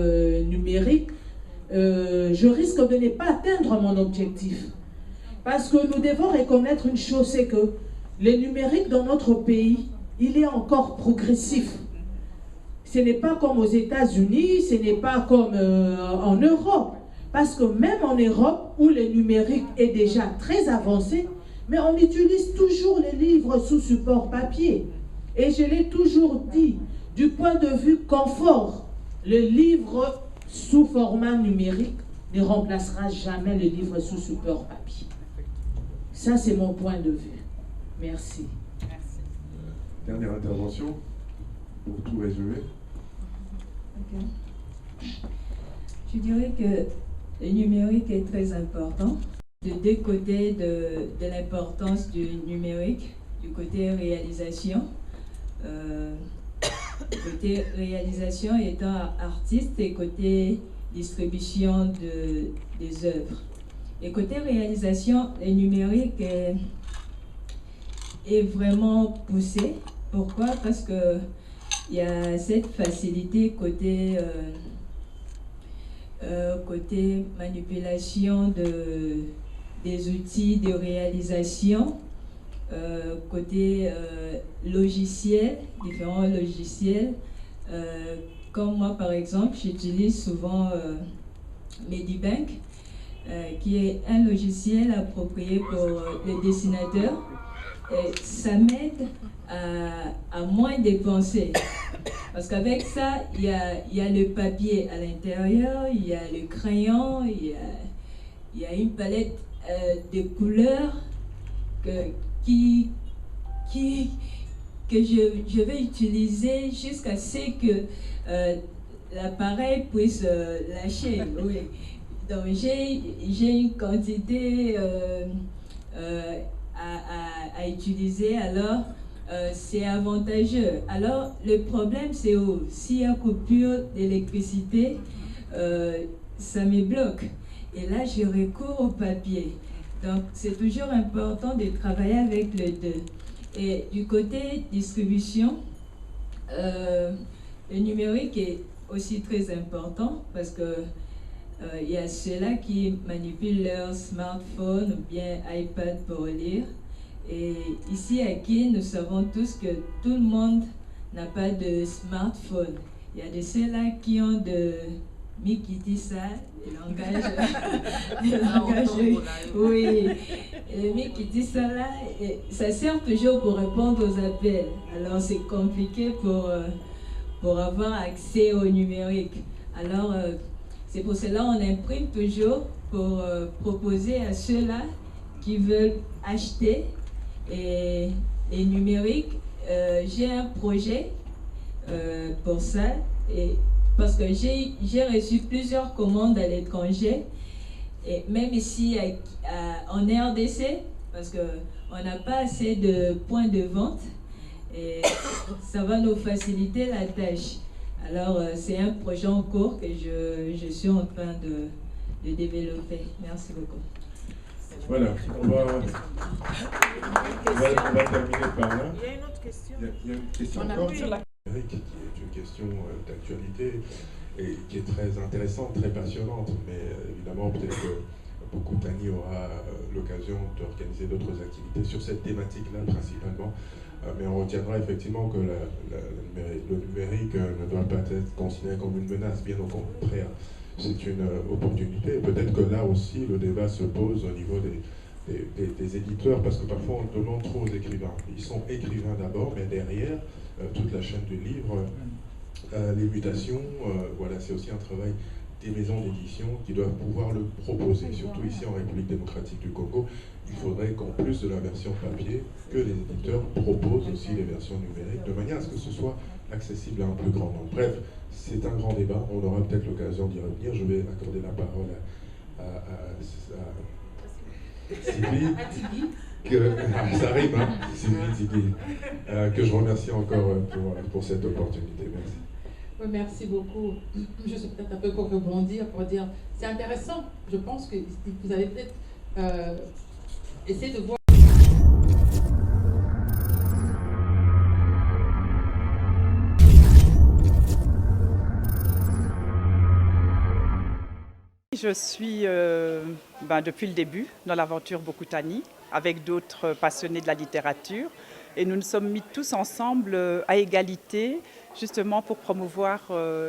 numérique, je risque de ne pas atteindre mon objectif. Parce que nous devons reconnaître une chose, c'est que le numérique dans notre pays, il est encore progressif. Ce n'est pas comme aux États-Unis, ce n'est pas comme en Europe. Parce que même en Europe, où le numérique est déjà très avancé, mais on utilise toujours les livres sous support papier. Et je l'ai toujours dit, du point de vue confort, le livre sous format numérique ne remplacera jamais le livre sous support papier. Ça, c'est mon point de vue. Merci. Dernière intervention, pour tout résumer. Okay. Je dirais que le numérique est très important. De deux côtés de l'importance du numérique, du côté réalisation. Côté réalisation étant artiste et côté distribution des œuvres. Et côté réalisation, le numérique est vraiment poussé. Pourquoi? Parce que il y a cette facilité côté manipulation des outils de réalisation, côté logiciel, différents logiciels. Comme moi, par exemple, j'utilise souvent Medibank, qui est un logiciel approprié pour les dessinateurs. Et ça m'aide à moins dépenser. Parce qu'avec ça, il y a le papier à l'intérieur, il y a le crayon, il y a une palette de couleurs que je vais utiliser jusqu'à ce que l'appareil puisse lâcher. Oui. Donc j'ai une quantité à utiliser, alors c'est avantageux. Alors le problème c'est s'il y a coupure d'électricité, ça me bloque. Et là, je recours au papier. Donc, c'est toujours important de travailler avec les deux. Et du côté distribution, le numérique est aussi très important parce que il y a ceux-là qui manipulent leur smartphone ou bien iPad pour lire. Et ici à Kin, nous savons tous que tout le monde n'a pas de smartphone. Il y a de ceux-là qui ont Mikitisa, le langage, oui. Mikitisa là, ça sert toujours pour répondre aux appels. Alors c'est compliqué pour avoir accès au numérique. Alors c'est pour cela qu'on imprime toujours pour proposer à ceux-là qui veulent acheter et numérique. J'ai un projet pour ça, et parce que j'ai reçu plusieurs commandes à l'étranger, et même ici en RDC, parce qu'on n'a pas assez de points de vente, et ça va nous faciliter la tâche. Alors c'est un projet en cours que je suis en train de développer. Merci beaucoup. Voilà, on va terminer par là. Il y a une autre question. Il y a une question encore qui est une question d'actualité et qui est très intéressante, très passionnante, mais évidemment peut-être que Bokutani aura l'occasion d'organiser d'autres activités sur cette thématique-là principalement, mais on retiendra effectivement que le numérique ne doit pas être considéré comme une menace, bien au contraire. C'est une opportunité. Peut-être que là aussi, le débat se pose au niveau des éditeurs, parce que parfois on demande trop aux écrivains. Ils sont écrivains d'abord, mais derrière, toute la chaîne du livre, les mutations, voilà, c'est aussi un travail des maisons d'édition qui doivent pouvoir le proposer, surtout ici en République démocratique du Congo. Il faudrait qu'en plus de la version papier, que les éditeurs proposent aussi les versions numériques, de manière à ce que ce soit accessible à un plus grand nombre. Bref, c'est un grand débat, on aura peut-être l'occasion d'y revenir. Je vais accorder la parole à Sylvie, ça rime, hein, Sylvie Tigui, que je remercie encore pour cette opportunité. Merci. Oui, merci beaucoup. Je suis peut-être un peu pour rebondir, pour dire, c'est intéressant. Je pense que vous allez peut-être essayer de voir. Je suis depuis le début dans l'aventure Bokutani avec d'autres passionnés de la littérature, et nous nous sommes mis tous ensemble à égalité justement pour promouvoir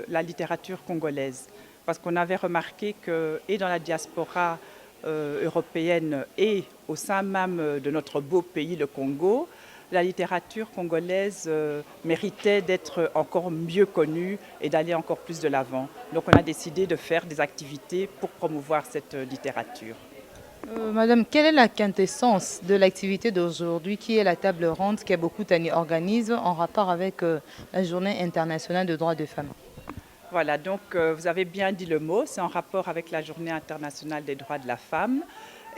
la littérature congolaise, parce qu'on avait remarqué que et dans la diaspora européenne et au sein même de notre beau pays, le Congo, la littérature congolaise méritait d'être encore mieux connue et d'aller encore plus de l'avant. Donc on a décidé de faire des activités pour promouvoir cette littérature. Madame, quelle est la quintessence de l'activité d'aujourd'hui qui est la table ronde que Bokutani organise en rapport avec la Journée internationale des droits des femmes? Voilà, donc vous avez bien dit le mot, c'est en rapport avec la Journée internationale des droits de la femme.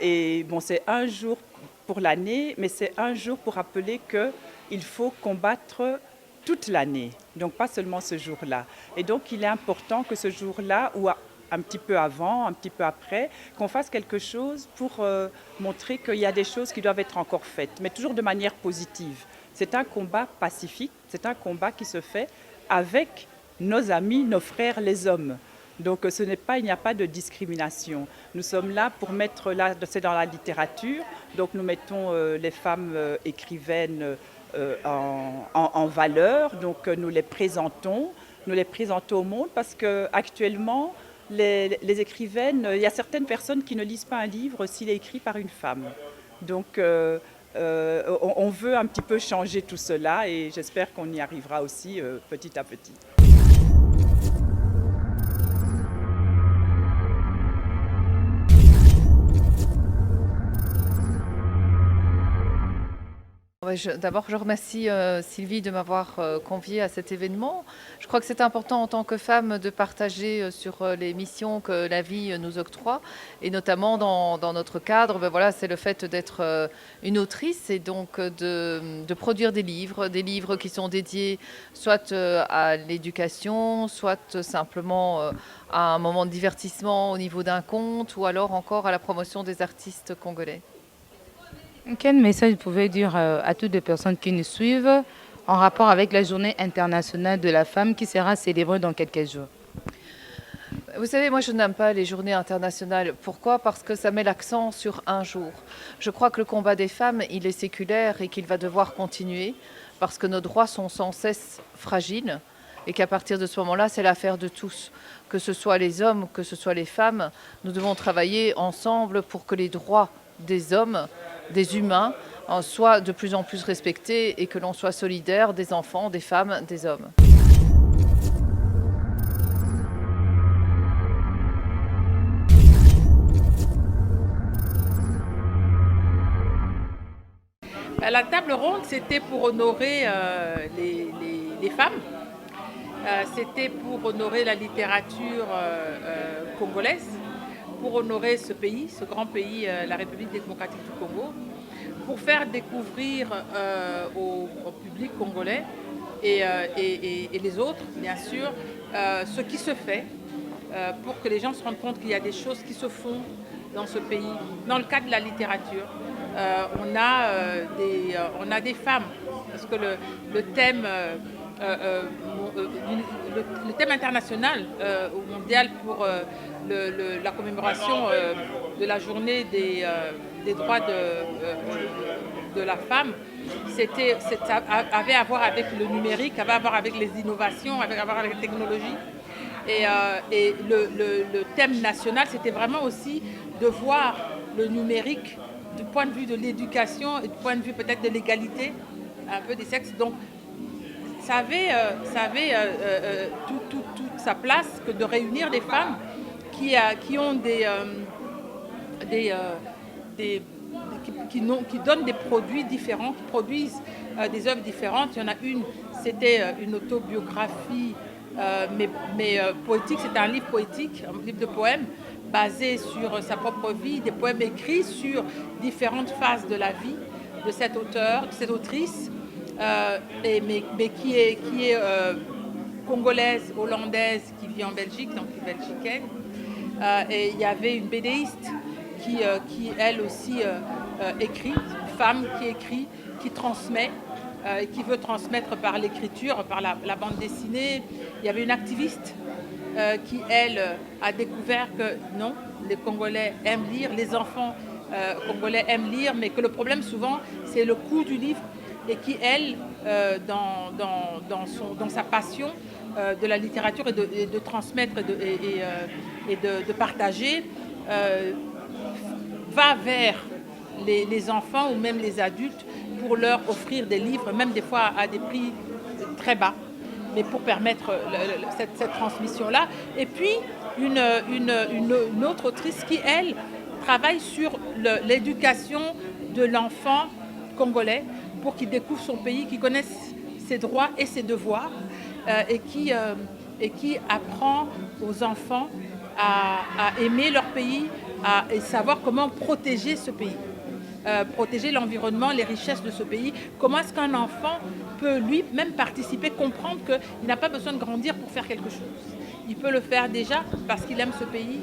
Et bon, c'est un jour pour l'année, mais c'est un jour pour rappeler qu'il faut combattre toute l'année, donc pas seulement ce jour-là. Et donc il est important que ce jour-là, ou un petit peu avant, un petit peu après, qu'on fasse quelque chose pour montrer qu'il y a des choses qui doivent être encore faites, mais toujours de manière positive. C'est un combat pacifique, c'est un combat qui se fait avec nos amis, nos frères, les hommes. Donc il n'y a pas de discrimination. Nous sommes là pour mettre, là, c'est dans la littérature, donc nous mettons les femmes écrivaines en valeur, donc nous les présentons au monde, parce qu'actuellement, les écrivaines, il y a certaines personnes qui ne lisent pas un livre s'il est écrit par une femme. Donc on veut un petit peu changer tout cela, et j'espère qu'on y arrivera aussi petit à petit. D'abord, je remercie Sylvie de m'avoir conviée à cet événement. Je crois que c'est important en tant que femme de partager sur les missions que la vie nous octroie, et notamment dans notre cadre, voilà, c'est le fait d'être une autrice et donc de produire des livres qui sont dédiés soit à l'éducation, soit simplement à un moment de divertissement au niveau d'un conte, ou alors encore à la promotion des artistes congolais. Quel message vous pouvez dire à toutes les personnes qui nous suivent en rapport avec la Journée internationale de la femme qui sera célébrée dans quelques jours? Vous savez, moi je n'aime pas les journées internationales. Pourquoi? Parce que ça met l'accent sur un jour. Je crois que le combat des femmes, il est séculaire et qu'il va devoir continuer, parce que nos droits sont sans cesse fragiles. et qu'à partir de ce moment-là, c'est l'affaire de tous. Que ce soit les hommes, que ce soit les femmes, nous devons travailler ensemble pour que les droits des hommes, des humains, soient de plus en plus respectés et que l'on soit solidaire des enfants, des femmes, des hommes. La table ronde, c'était pour honorer les femmes, c'était pour honorer la littérature congolaise, pour honorer ce pays, ce grand pays, la République démocratique du Congo, pour faire découvrir au public congolais et les autres, bien sûr, ce qui se fait, pour que les gens se rendent compte qu'il y a des choses qui se font dans ce pays, dans le cadre de la littérature. On a des femmes, parce que le thème international mondial pour la commémoration de la journée des droits de la femme, ça avait à voir avec le numérique, avait à voir avec les innovations, avait à voir avec la technologie. Et le thème national, c'était vraiment aussi de voir le numérique du point de vue de l'éducation et du point de vue peut-être de l'égalité un peu des sexes. Donc ça avait toute sa place que de réunir des femmes qui ont qui donnent des produits différents, qui produisent des œuvres différentes. Il y en a une, c'était une autobiographie mais poétique, c'était un livre poétique, un livre de poèmes basé sur sa propre vie, des poèmes écrits sur différentes phases de la vie de cet auteur, de cette autrice, mais qui est congolaise, hollandaise, qui vit en Belgique, donc belgicaine. Et il y avait une bédéiste qui elle aussi écrit, une femme qui écrit, qui transmet, qui veut transmettre par l'écriture, par la bande dessinée. Il y avait une activiste qui, elle, a découvert que non, les Congolais aiment lire, les enfants congolais aiment lire, mais que le problème souvent, c'est le coût du livre, et qui, elle, dans sa passion de la littérature et de transmettre et de partager, va vers les enfants ou même les adultes pour leur offrir des livres, même des fois à des prix très bas, mais pour permettre cette transmission-là. Et puis, une autre autrice qui, elle, travaille sur l'éducation de l'enfant congolais pour qu'il découvre son pays, qu'il connaisse ses droits et ses devoirs, et qui apprend aux enfants à aimer leur pays et savoir comment protéger ce pays. Protéger l'environnement, les richesses de ce pays. Comment est-ce qu'un enfant peut lui-même participer, comprendre qu'il n'a pas besoin de grandir pour faire quelque chose. Il peut le faire déjà parce qu'il aime ce pays.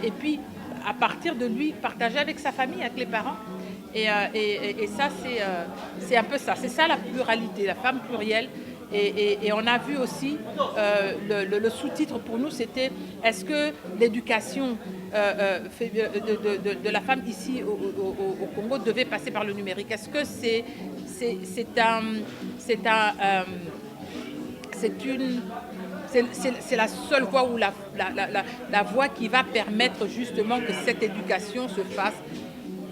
Et puis, à partir de lui, partager avec sa famille, avec les parents. Et ça, c'est un peu ça. C'est ça la pluralité, la femme plurielle. Et on a vu aussi, le sous-titre pour nous, c'était « Est-ce que l'éducation de la femme ici au Congo devait passer par le numérique? Est-ce que c'est la seule voie ou la voie qui va permettre justement que cette éducation se fasse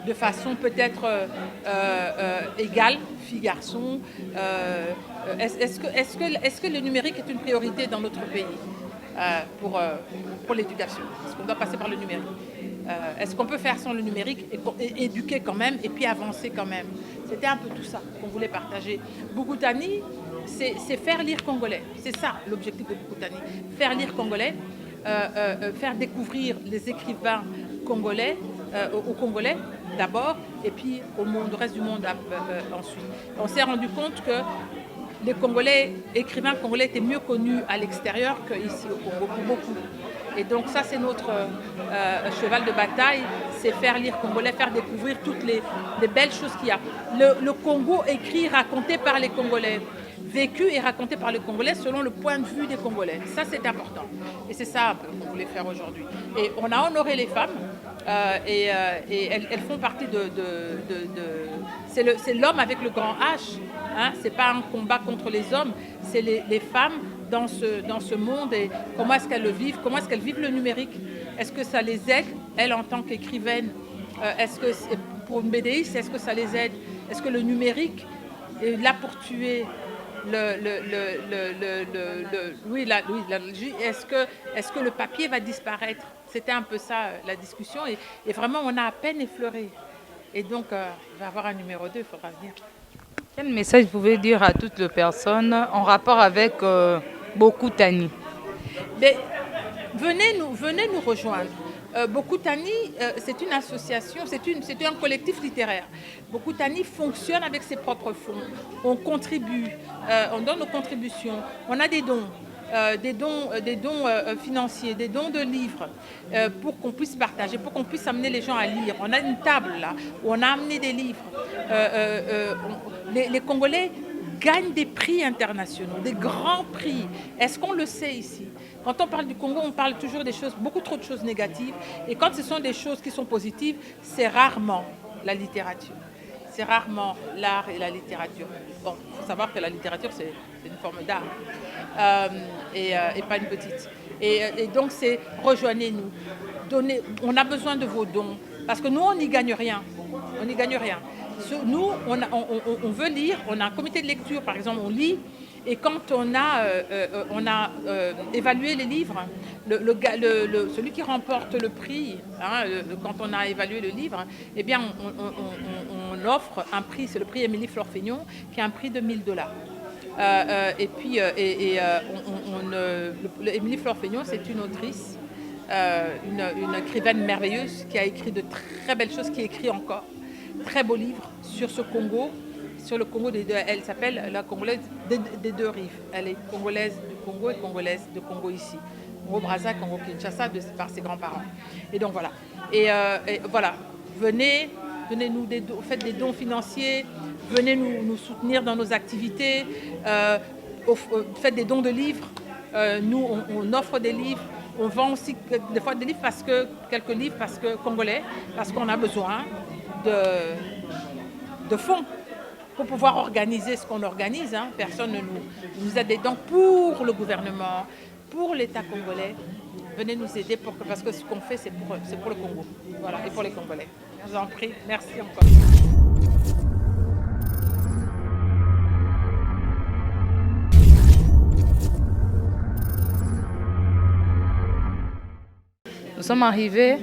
de façon peut-être égale, filles-garçons. Est-ce que le numérique est une priorité dans notre pays pour l'éducation? Est-ce qu'on doit passer par le numérique? Est-ce qu'on peut faire sans le numérique et éduquer quand même et puis avancer quand même? C'était un peu tout ça qu'on voulait partager. Bukutani, c'est faire lire congolais. C'est ça l'objectif de Bukutani. Faire lire congolais, faire découvrir les écrivains congolais aux Congolais d'abord et puis au reste du monde ensuite. On s'est rendu compte que les écrivains congolais étaient mieux connus à l'extérieur qu'ici au Congo, pour beaucoup. Et donc ça, c'est notre cheval de bataille, c'est faire lire congolais, faire découvrir toutes les belles choses qu'il y a. Le Congo écrit, raconté par les Congolais, vécu et raconté par les Congolais selon le point de vue des Congolais. Ça, c'est important. Et c'est ça un peu qu'on voulait faire aujourd'hui. Et on a honoré les femmes et elles font partie c'est l'homme avec le grand H, hein, c'est pas un combat contre les hommes, c'est les femmes dans ce monde et comment est-ce qu'elles le vivent, comment est-ce qu'elles vivent le numérique, est-ce que ça les aide, elles en tant qu'écrivaines, est-ce que pour une BDiste, est-ce que ça les aide, est-ce que le numérique est là pour tuer est-ce que le papier va disparaître? C'était un peu ça la discussion et vraiment on a à peine effleuré. Et donc il va y avoir un numéro 2, il faudra venir. Quel message vous pouvez dire à toutes les personnes en rapport avec Boku Tani? Venez nous rejoindre. Boku Tani, c'est une association, c'est un collectif littéraire. Boku Tani fonctionne avec ses propres fonds. On contribue, on donne nos contributions, on a des dons. Des dons financiers, des dons de livres pour qu'on puisse partager, pour qu'on puisse amener les gens à lire. On a une table là où on a amené des livres. Les Congolais gagnent des prix internationaux, des grands prix. Est-ce qu'on le sait ici? Quand on parle du Congo, on parle toujours des choses, beaucoup trop de choses négatives. Et quand ce sont des choses qui sont positives, c'est rarement la littérature. C'est rarement l'art et la littérature. Bon, il faut savoir que la littérature, c'est une forme d'art. Et pas une petite. Et donc, c'est rejoignez-nous. On a besoin de vos dons. Parce que nous, on n'y gagne rien. On n'y gagne rien. Nous, on veut lire. On a un comité de lecture, par exemple, on lit. Et quand on a évalué les livres, celui qui remporte le prix, hein, quand on a évalué le livre, eh bien, on offre un prix, c'est le prix Émilie Flore-Fénion, qui est un prix de $1000. Et puis, Émilie Flore-Fénion, c'est une autrice, une écrivaine merveilleuse qui a écrit de très belles choses, qui écrit encore. Très beau livre sur ce Congo. Sur le Congo, elle s'appelle la Congolaise des deux rives. Elle est congolaise du Congo et congolaise de Congo ici. Congo-Brazza, Congo-Kinshasa, par ses grands-parents. Et donc voilà. Et voilà, venez nous faites des dons financiers, venez nous soutenir dans nos activités, faites des dons de livres. Nous, on offre des livres. On vend aussi des fois des livres quelques livres parce que congolais, parce qu'on a besoin de fonds pour pouvoir organiser ce qu'on organise. Hein. Personne ne nous aide. Donc pour le gouvernement, pour l'État congolais, venez nous aider parce que ce qu'on fait, c'est pour le Congo. Voilà, et pour les Congolais. Je vous en prie. Merci encore. Nous sommes arrivés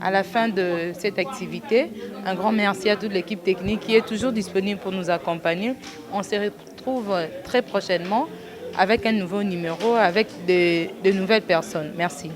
à la fin de cette activité. Un grand merci à toute l'équipe technique qui est toujours disponible pour nous accompagner. On se retrouve très prochainement avec un nouveau numéro, avec de nouvelles personnes. Merci.